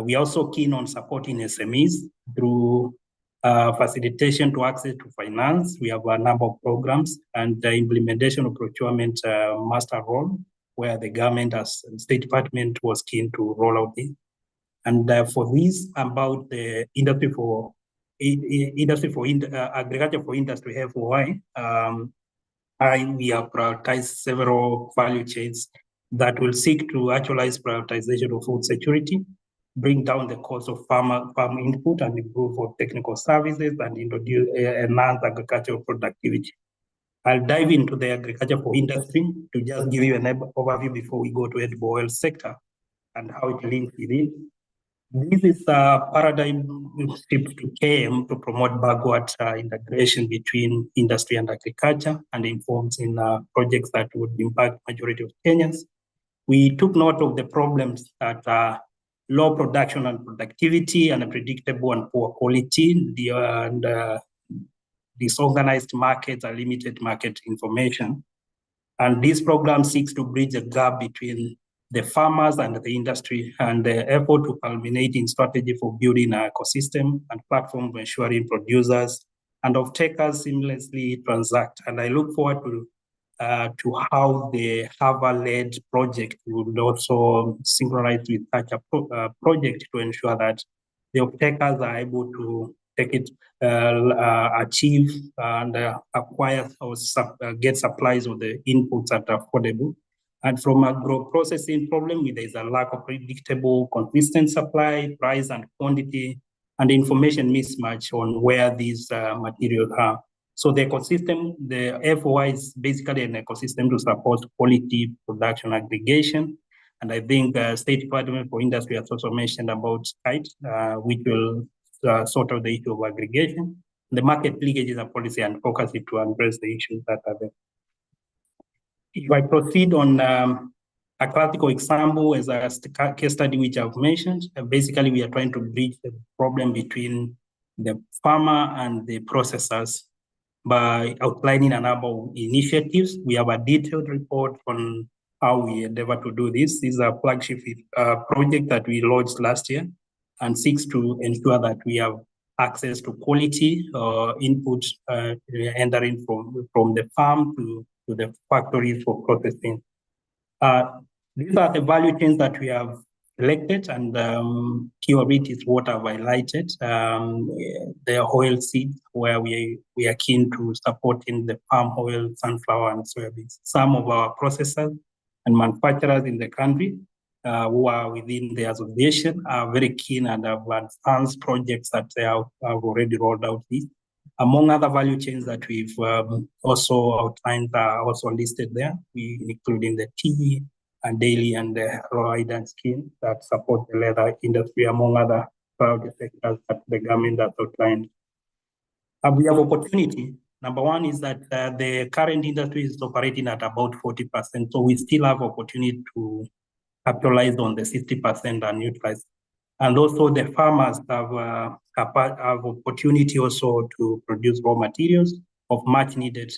We are also keen on supporting SMEs through facilitation to access to finance. We have a number of programs and the implementation of procurement master role, where the government as State Department was keen to roll out this. And for this, about the agriculture for industry FOI, we have prioritized several value chains that will seek to actualize prioritization of food security, bring down the cost of farm input and improve for technical services and introduce enhance agricultural productivity. I'll dive into the agriculture for industry to just give you an overview before we go to edible oil sector and how it links with it. This is a paradigm shift to KM to promote backward integration between industry and agriculture and informs in projects that would impact majority of Kenyans. We took note of the problems that low production and productivity, and unpredictable and poor quality, and disorganized markets and limited market information. And this program seeks to bridge the gap between the farmers and the industry, and the effort to culminate in strategy for building an ecosystem and platform for ensuring producers and off-takers seamlessly transact. And I look forward to how the Harvard-led project would also synchronize with such a project to ensure that the off-takers are able to take it, achieve and acquire or get supplies of the inputs that are affordable. And from a processing problem, there is a lack of predictable, consistent supply, price, and quantity, and information mismatch on where these materials are. So the ecosystem, the FOI is basically an ecosystem to support quality production aggregation. And I think State Department for Industry has also mentioned about SITE, which will sort out the issue of aggregation. The market leakage is a policy and focus it to address the issues that are there. If I proceed on a classical example as a case study which I've mentioned, basically we are trying to bridge the problem between the farmer and the processors by outlining a number of initiatives. We have a detailed report on how we endeavor to do this. This is a flagship project that we launched last year and seeks to ensure that we have access to quality input entering from the farm to the factories for processing. These are the value chains that we have selected, and key of it is what I've highlighted. The oil seeds, where we are keen to support in the palm oil, sunflower, and soybeans. Some of our processors and manufacturers in the country who are within the association are very keen and have advanced projects that they have already rolled out this. Among other value chains that we've also outlined are also listed there, including the tea and dairy and the raw hide and skin that support the leather industry, among other priority sectors that the government has outlined. We have opportunity. Number one is that the current industry is operating at about 40%, so we still have opportunity to capitalize on the 60% and utilize. And also the farmers have opportunity also to produce raw materials of much needed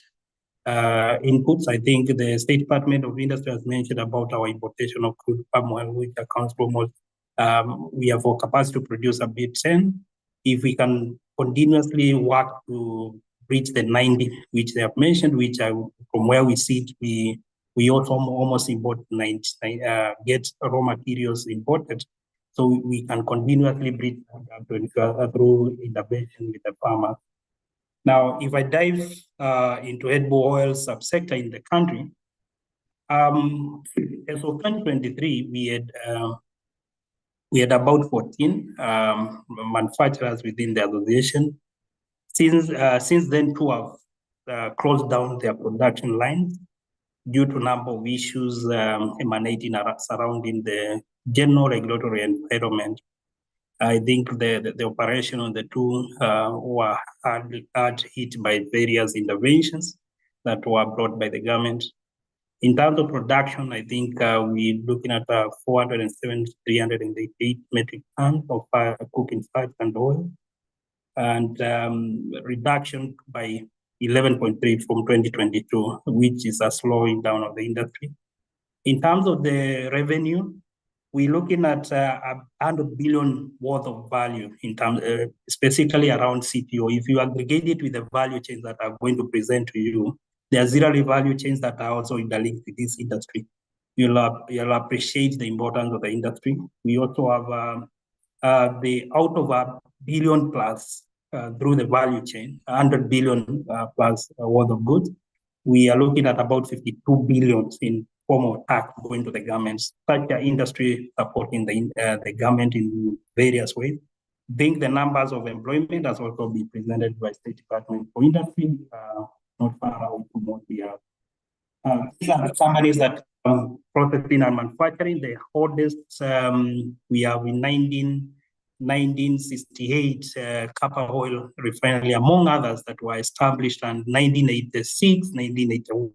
inputs. I think the State Department of Industry has mentioned about our importation of crude palm oil, which accounts for almost, we have a capacity to produce a bit 10. If we can continuously work to reach the 90, which they have mentioned, which from where we sit, we also almost import 90, get raw materials imported. So we can continuously bridge through intervention with the farmer. Now, if I dive into edible oil subsector in the country, as of 2023, we had about 14 manufacturers within the association. Since then, 2 have closed down their production lines due to a number of issues emanating surrounding the general regulatory environment. I think the operation of the 2 were hard hit by various interventions. that were brought by the government. In terms of production, I think we're looking at 407,388 metric tons of cooking fat and oil, and reduction by 11.3 from 2022, which is a slowing down of the industry. In terms of the revenue, we're looking at 100 billion worth of value in terms, specifically around CPO. If you aggregate it with the value chains that I'm going to present to you, there are zero value chains that are also interlinked with this industry. You'll appreciate the importance of the industry. We also have the out of a billion plus through the value chain, 100 billion plus worth of goods. We are looking at about 52 billion in form of tax going to the governments, such an industry supporting the government in various ways. I think the numbers of employment has also been presented by State Department for Industry, not far out from what we have. These are the companies that processing and manufacturing. The oldest we have in 1968 Copper Oil Refinery, among others that were established in 1986, 1981.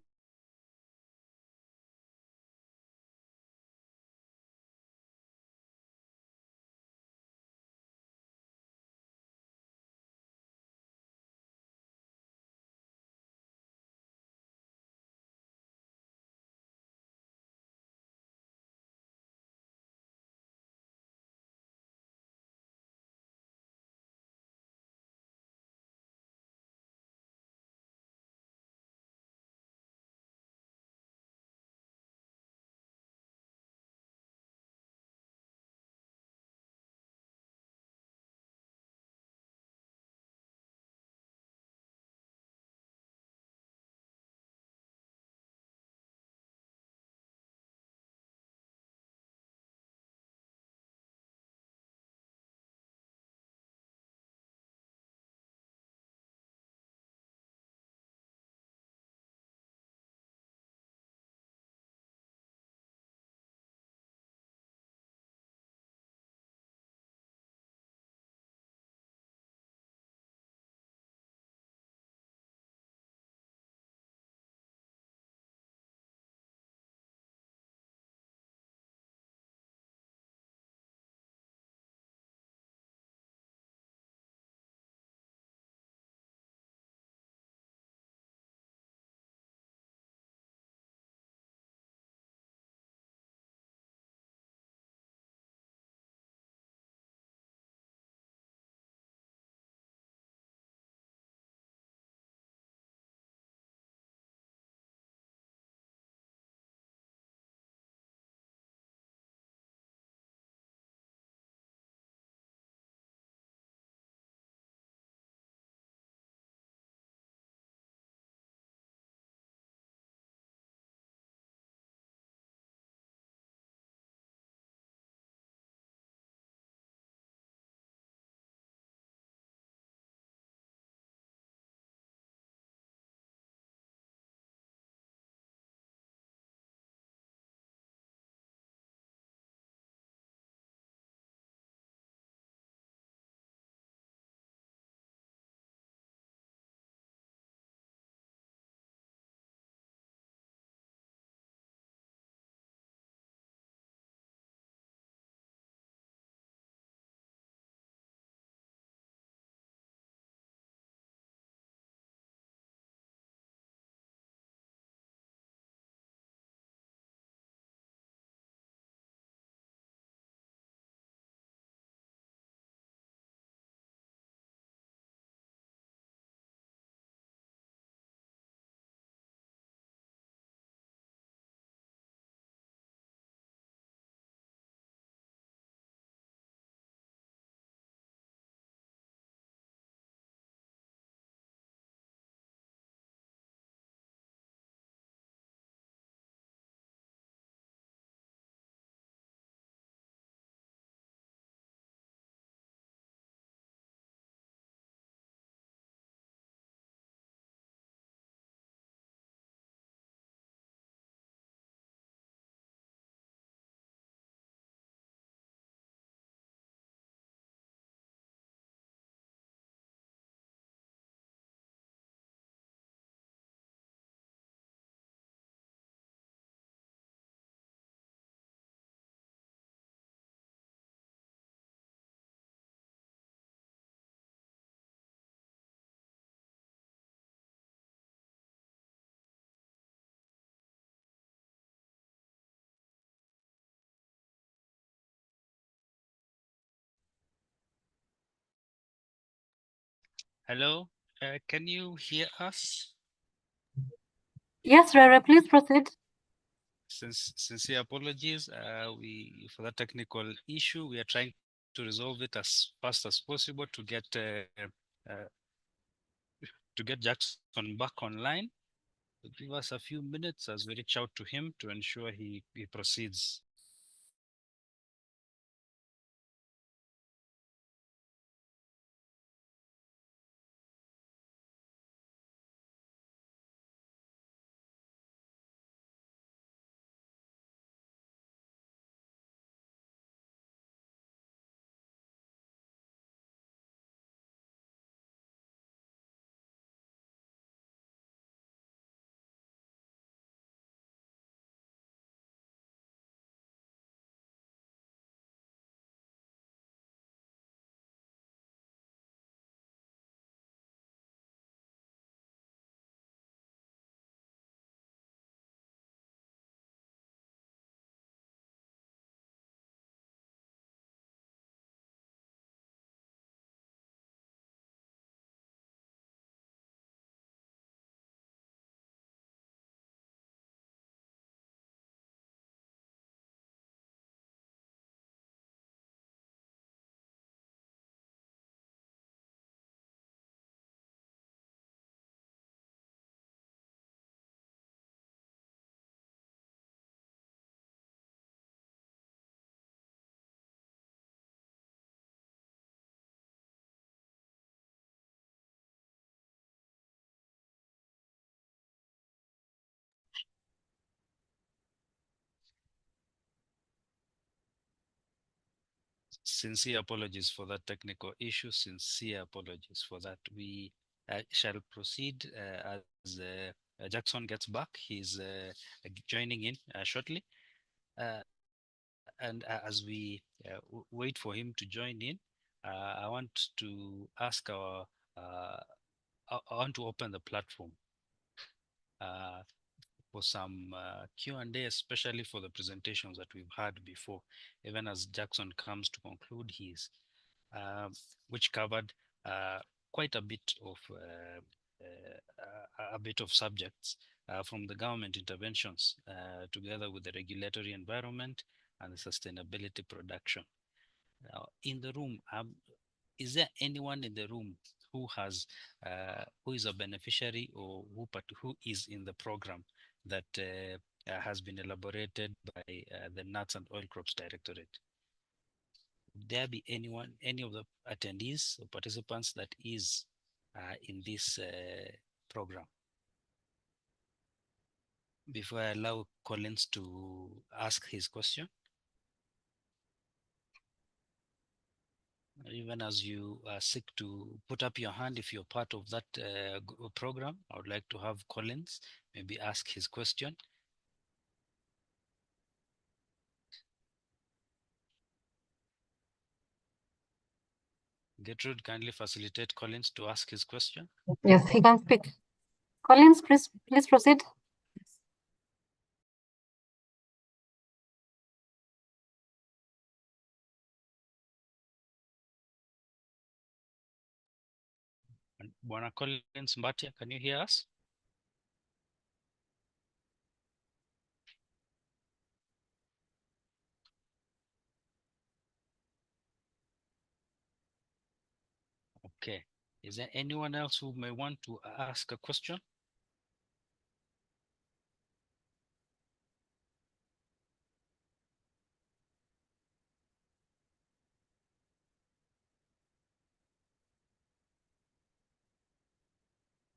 Hello, can you hear us? Yes, Rara, please proceed. Sincere apologies. We for that technical issue, we are trying to resolve it as fast as possible to get Jackson back online. So give us a few minutes as we reach out to him to ensure he proceeds. Sincere apologies for that technical issue. Sincere apologies for that. We shall proceed as Jackson gets back. He's joining in shortly. And as we wait for him to join in, I want to ask our, I want to open the platform for some Q&A, especially for the presentations that we've had before, even as Jackson comes to conclude his, which covered quite a bit of subjects from the government interventions together with the regulatory environment and the sustainability production. Now, in the room, is there anyone in the room who has who is a beneficiary or who is in the program that has been elaborated by the Nuts and Oil Crops Directorate? Would there be anyone, any of the attendees or participants that is in this program? Before I allow Collins to ask his question. Even as you seek to put up your hand, if you're part of that program, I would like to have Collins maybe ask his question. Gertrude, kindly facilitate Collins to ask his question. Yes, he can speak. Collins, please proceed. Bwana Collins Mbatia, can you hear us? Okay. Is there anyone else who may want to ask a question?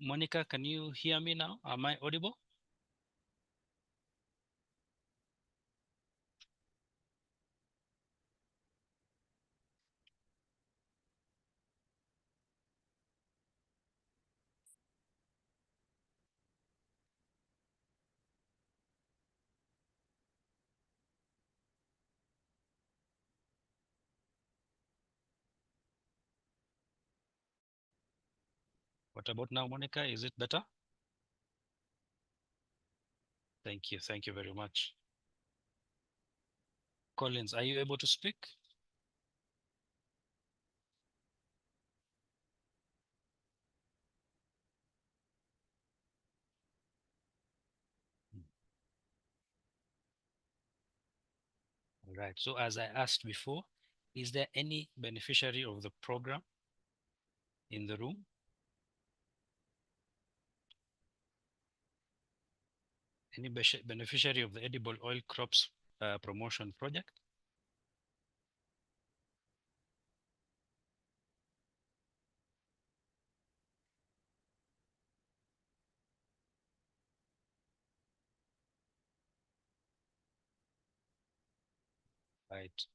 Monica, can you hear me now? Am I audible? What about now, Monica? Is it better? Thank you. Thank you very much. Collins, are you able to speak? Right. So as I asked before, is there any beneficiary of the program in the room? Any beneficiary of the edible oil crops promotion project? Right.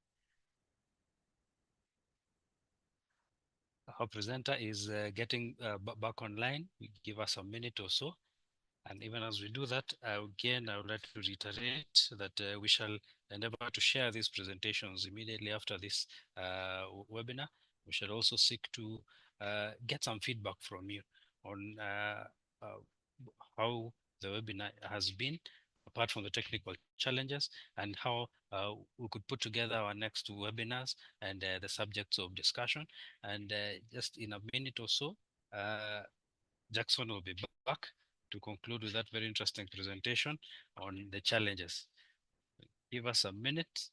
Our presenter is getting back online. Give us a minute or so. And even as we do that, again, I would like to reiterate that we shall endeavor to share these presentations immediately after this webinar. We shall also seek to get some feedback from you on how the webinar has been, apart from the technical challenges, and how we could put together our next two webinars and the subjects of discussion. And just in a minute or so, Jackson will be back to conclude with that very interesting presentation on the challenges. Give us a minute.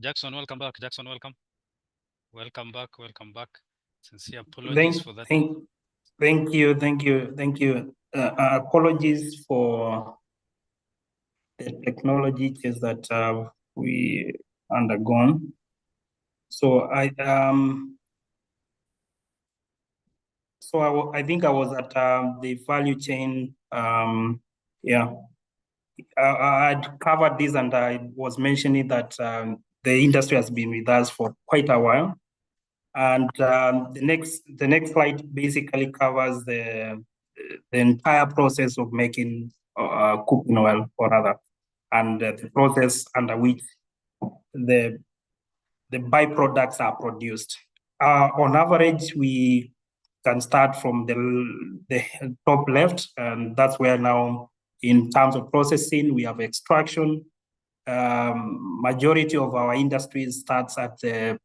Jackson, welcome back. Jackson, welcome. Welcome back. Welcome back. Sincere apologies for that. Thank you. Apologies for the technology changes that we undergone. So I think I was at the value chain. Yeah, I'd covered this, and I was mentioning that the industry has been with us for quite a while. And the next slide basically covers the entire process of making cooking oil, or rather, and the process under which the byproducts are produced. On average, we can start from the top left, and that's where now, in terms of processing, we have extraction. Majority of our industry starts at the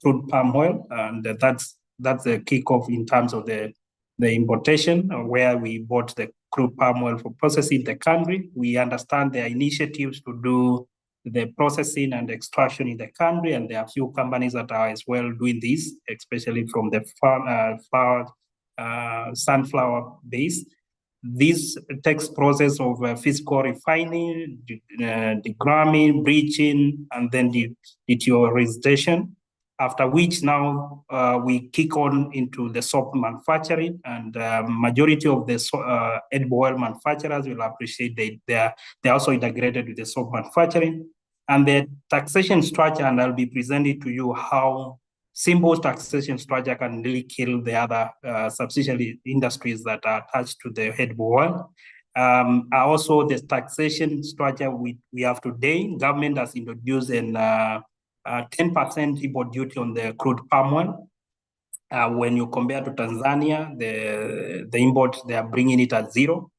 crude palm oil, and that's the kickoff in terms of the importation, where we bought the crude palm oil for processing in the country. We understand there are initiatives to do the processing and extraction in the country, and there are a few companies that are as well doing this, especially from the sunflower base. This takes process of physical refining, degramming, bleaching, and then deteriorization. After which now we kick on into the soap manufacturing, and majority of the edible oil manufacturers will appreciate they're also integrated with the soap manufacturing. And the taxation structure, and I'll be presenting to you how simple taxation structure can really kill the other subsidiary industries that are attached to the edible oil. Also, the taxation structure we have today, government has introduced an 10% import duty on the crude palm oil. When you compare to Tanzania, the import, they are bringing it at zero.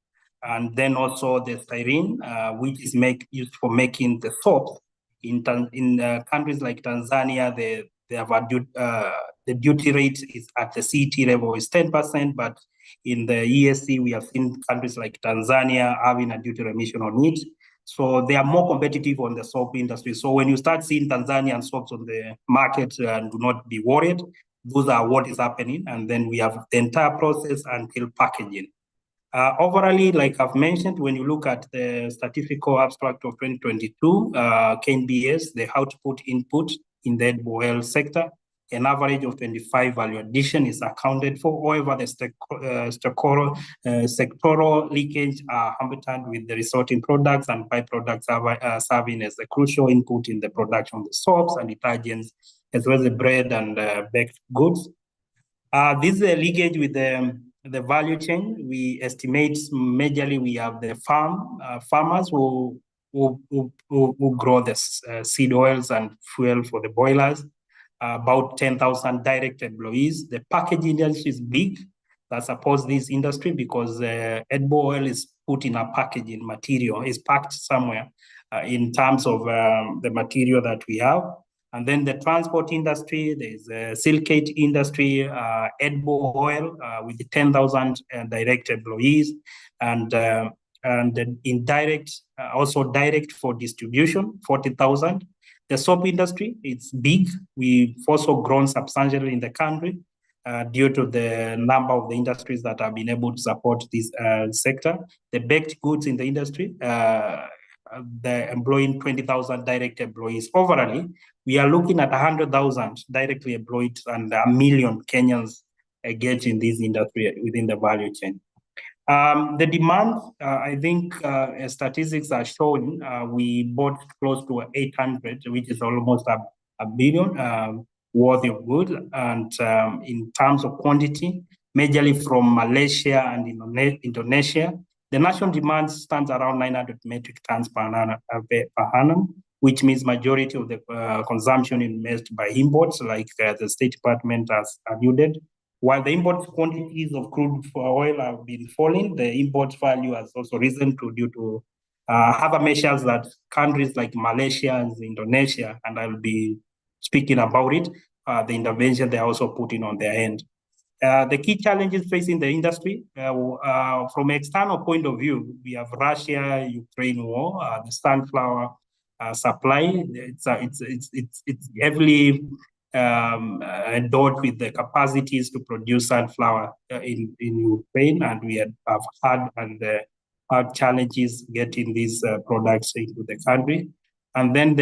And then also the styrene, which is used for making the soap. In countries like Tanzania, they have the duty rate is at the CET level is 10%, but in the ESC, we have seen countries like Tanzania having a duty remission on it. So they are more competitive on the soap industry. So when you start seeing Tanzanian soaps on the market, do not be worried. Those are what is happening. And then we have the entire process until packaging. Overall, like I've mentioned, when you look at the statistical abstract of 2022, KNBS, the output input in the edible oil sector, an average of 25 value addition is accounted for. However, the sectoral leakage are hampered with the resulting products and byproducts serving as a crucial input in the production of the soaps and detergents, as well as the bread and baked goods. This is a leakage with the value chain. We estimate majorly we have the farmers who grow the seed oils and fuel for the boilers, about 10,000 direct employees. The packaging industry is big that supports this industry because edible oil is put in a packaging material, is packed somewhere in terms of the material that we have. And then the transport industry, there's a silicate industry, edible oil with 10,000 direct employees, and indirect, also direct for distribution, 40,000. The soap industry, it's big. We've also grown substantially in the country due to the number of the industries that have been able to support this sector. The baked goods in the industry, they're employing 20,000 direct employees. Overall, we are looking at 100,000 directly employed and 1 million Kenyans engaged in this industry within the value chain. The demand, I think statistics are showing we bought close to 800, which is almost a billion worth of goods. And in terms of quantity, majorly from Malaysia and Indonesia, the national demand stands around 900 metric tons per annum, which means majority of the consumption is met by imports, like the State Department has alluded. While the import quantities of crude oil have been falling, the import value has also risen due to other measures that countries like Malaysia and Indonesia, and I'll be speaking about it, the intervention they're also putting on their end. The key challenges facing the industry, from an external point of view, we have Russia-Ukraine war, the sunflower supply. It's heavily endowed with the capacities to produce sunflower in Ukraine, and we have had challenges getting these products into the country. And then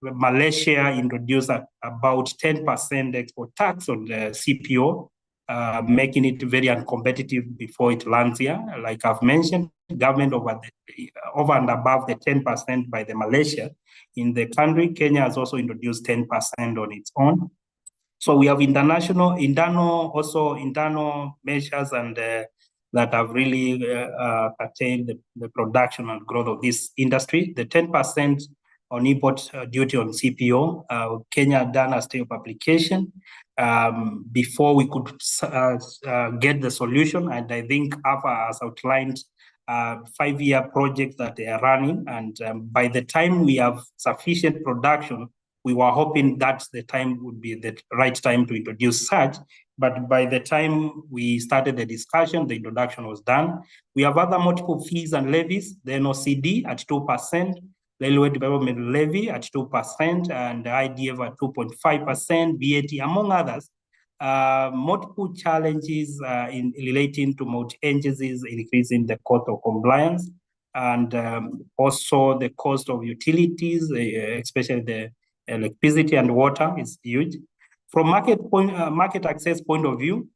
Malaysia introduced about 10% export tax on the CPO, making it very uncompetitive before it lands here. Like I've mentioned, government over and above the 10% by the Malaysia. In the country, Kenya has also introduced 10% on its own. So we have internal measures and that have really curtailed the production and growth of this industry. The 10% on import duty on CPO, Kenya had done a state of application before we could get the solution. And I think AFA has outlined 5-year projects that they are running. And by the time we have sufficient production, we were hoping that the time would be the right time to introduce such. But by the time we started the discussion, the introduction was done. We have other multiple fees and levies, the NOCD at 2%, Railway Development Levy at 2%, and the IDF at 2.5%, VAT, among others. Multiple challenges in relating to multi-agencies, increasing the cost of compliance, and also the cost of utilities, especially the electricity and water is huge. From market access point of view,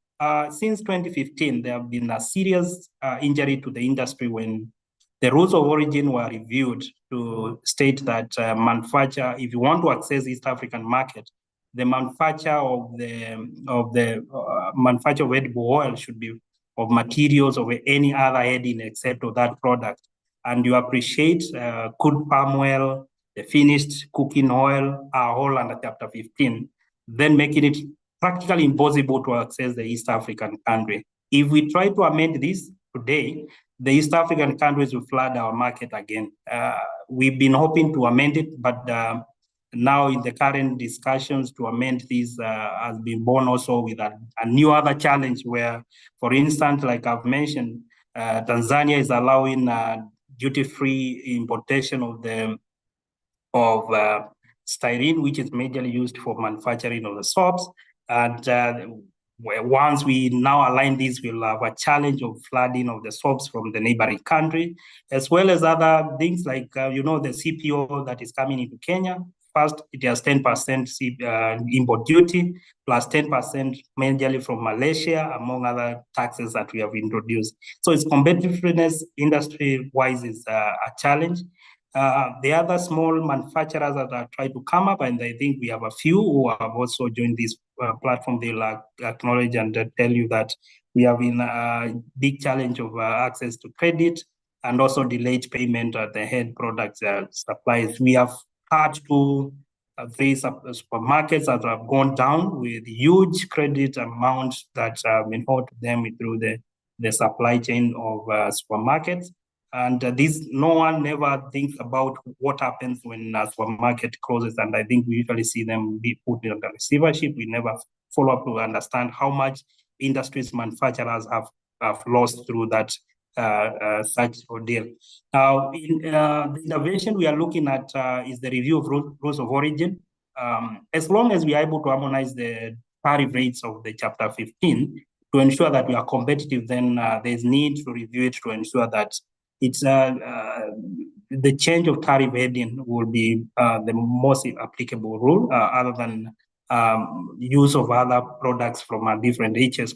since 2015, there have been a serious injury to the industry when the rules of origin were reviewed to state that manufacture, if you want to access East African market, the manufacture of the manufacture of edible oil should be of materials of any other heading except of that product. And you appreciate crude palm oil, the finished cooking oil are all under Chapter 15, then making it practically impossible to access the East African country. If we try to amend this today, the East African countries will flood our market again. We've been hoping to amend it, but now in the current discussions to amend this has been born also with a new other challenge where, for instance, like I've mentioned, Tanzania is allowing duty-free importation of styrene, which is majorly used for manufacturing of the soaps. And once we now align this, we'll have a challenge of flooding of the soaps from the neighboring country, as well as other things like, the CPO that is coming into Kenya. First, it has 10% import duty, plus 10% majorly from Malaysia, among other taxes that we have introduced. So its competitiveness industry-wise is a challenge. The other small manufacturers that are trying to come up, and I think we have a few who have also joined this platform, they'll acknowledge and tell you that we have in a big challenge of access to credit and also delayed payment at the end product supplies. We have had to three supermarkets that have gone down with huge credit amounts that have been owed to them through the supply chain of supermarkets. And no one never thinks about what happens when a supermarket closes. And I think we usually see them be put in the receivership. We never follow up to understand how much industries manufacturers have lost through that such ordeal. Now, in the intervention we are looking at is the review of rules of origin. As long as we are able to harmonize the tariff rates of the Chapter 15 to ensure that we are competitive, then there's need to review it to ensure that it's the change of tariff heading will be the most applicable rule, other than use of other products from a different HS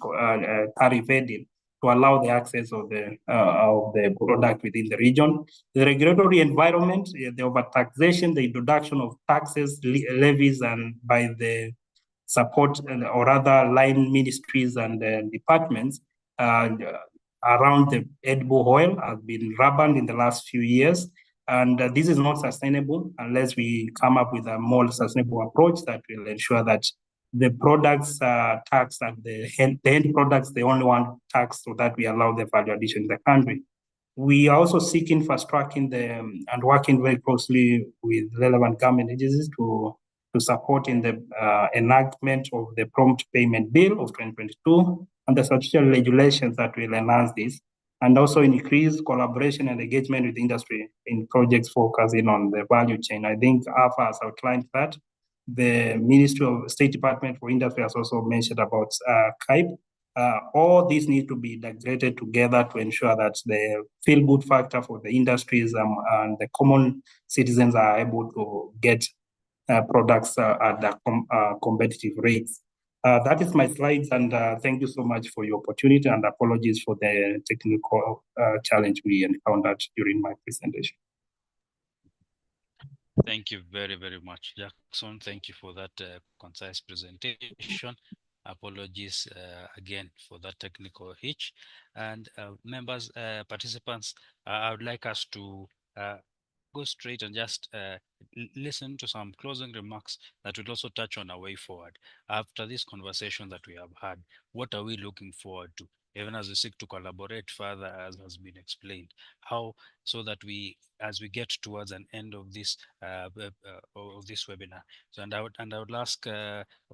tariff heading to allow the access of the product within the region. The regulatory environment, the overtaxation, the introduction of taxes, levies, and by the support or other line ministries and departments around the edible oil have been rampant in the last few years. And this is not sustainable unless we come up with a more sustainable approach that will ensure that the products are taxed and the end products, the only one taxed, so that we allow the value addition in the country. We are also seeking fast-tracking and working very closely with relevant government agencies to support in the enactment of the Prompt Payment Bill of 2022 and the statutory regulations that will enhance this, and also increase collaboration and engagement with industry in projects focusing on the value chain. I think AFA has outlined that. The Ministry of State Department for Industry has also mentioned about KIPE. All these need to be integrated together to ensure that the feel-good factor for the industries and the common citizens are able to get products at the competitive rates. That is my slides, and thank you so much for your opportunity, and apologies for the technical challenge we encountered during my presentation. Thank you very, very much, Jackson. Thank you for that concise presentation. Apologies again for that technical hitch. And members, participants, I would like us to go straight and just listen to some closing remarks that will also touch on our way forward. After this conversation that we have had, what are we looking forward to, even as we seek to collaborate further, as has been explained, how, so that we, as we get towards an end of this webinar. So, and I would ask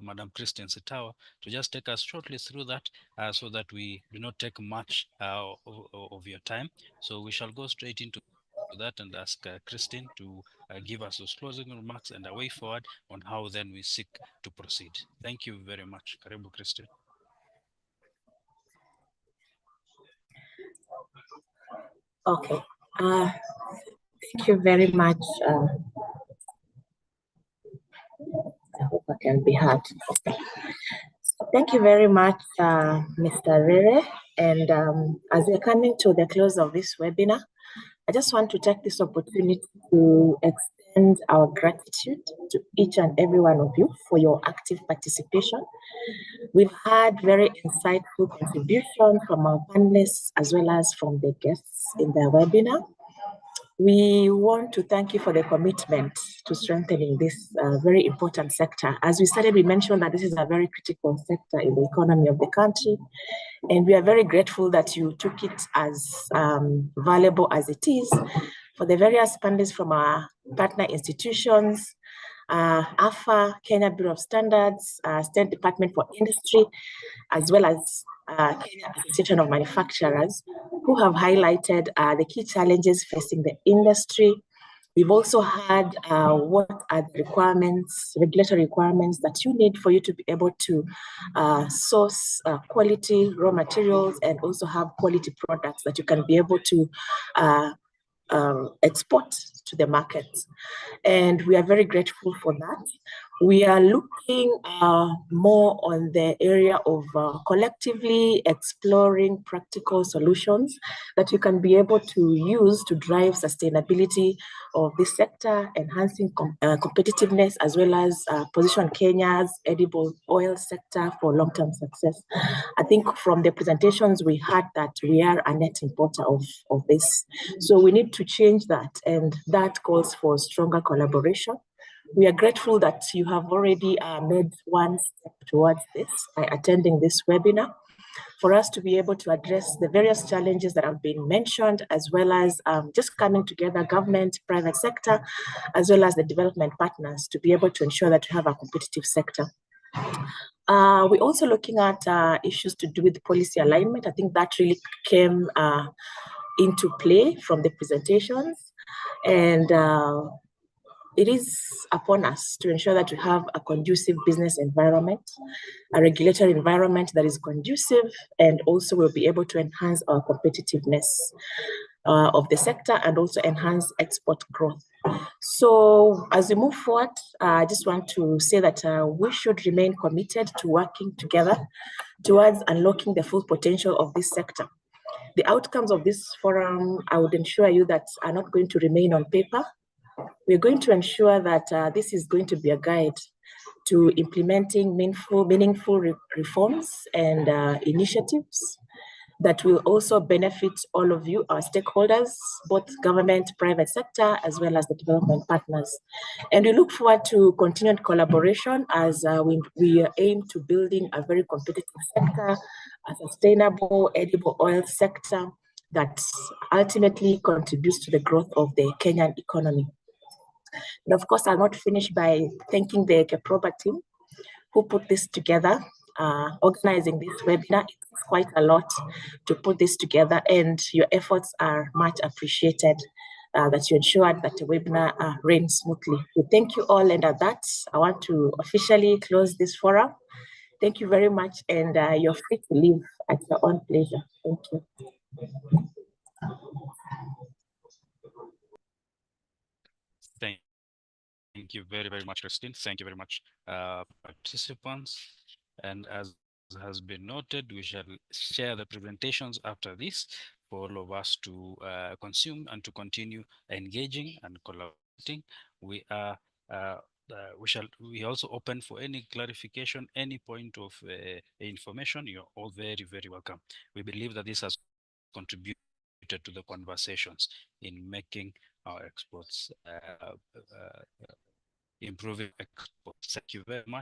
Madam Christine Sitawa to just take us shortly through that, so that we do not take much of your time. So we shall go straight into that and ask Christine to give us those closing remarks and a way forward on how then we seek to proceed. Thank you very much. Karibu, Christine. Okay. Thank you very much. I hope I can be heard. Thank you very much, Mr. Rere. And as we're coming to the close of this webinar, I just want to take this opportunity to extend extend our gratitude to each and every one of you for your active participation. We've had very insightful contributions from our panelists as well as from the guests in the webinar. We want to thank you for the commitment to strengthening this very important sector. As we started, we mentioned that this is a very critical sector in the economy of the country. And we are very grateful that you took it as valuable as it is. For the various panelists from our partner institutions, AFA, Kenya Bureau of Standards, State Department for Industry, as well as Kenya Association of Manufacturers, who have highlighted the key challenges facing the industry. We've also had what are the requirements, regulatory requirements that you need for you to be able to source quality raw materials and also have quality products that you can be able to export to the market. And we are very grateful for that. We are looking more on the area of collectively exploring practical solutions that you can be able to use to drive sustainability of this sector, enhancing competitiveness, as well as position Kenya's edible oil sector for long-term success. I think from the presentations we had that we are a net importer of this. So we need to change that, and that calls for stronger collaboration. We are grateful that you have already made one step towards this by attending this webinar for us to be able to address the various challenges that have been mentioned, as well as just coming together, government, private sector, as well as the development partners to be able to ensure that we have a competitive sector. We're also looking at issues to do with policy alignment. I think that really came into play from the presentations, and it is upon us to ensure that we have a conducive business environment, a regulatory environment that is conducive, and also will be able to enhance our competitiveness of the sector and also enhance export growth. So as we move forward, I just want to say that we should remain committed to working together towards unlocking the full potential of this sector. The outcomes of this forum, I would ensure you that are not going to remain on paper. We're going to ensure that this is going to be a guide to implementing meaningful reforms and initiatives that will also benefit all of you, our stakeholders, both government, private sector, as well as the development partners. And we look forward to continued collaboration as we aim to building a very competitive sector, a sustainable edible oil sector that ultimately contributes to the growth of the Kenyan economy. And of course, I'll not finish by thanking the Keproba team who put this together, organizing this webinar. It's quite a lot to put this together, and your efforts are much appreciated, that you ensured that the webinar ran smoothly. We thank you all, and at that, I want to officially close this forum. Thank you very much, and you're free to leave at your own pleasure. Thank you. Thank you very, very much, Christine. Thank you very much, participants. And as has been noted, we shall share the presentations after this for all of us to consume and to continue engaging and collaborating. We are we also open for any clarification, any point of information. You're all very, very welcome. We believe that this has contributed to the conversations in making our exports, improving exports. Thank you very much.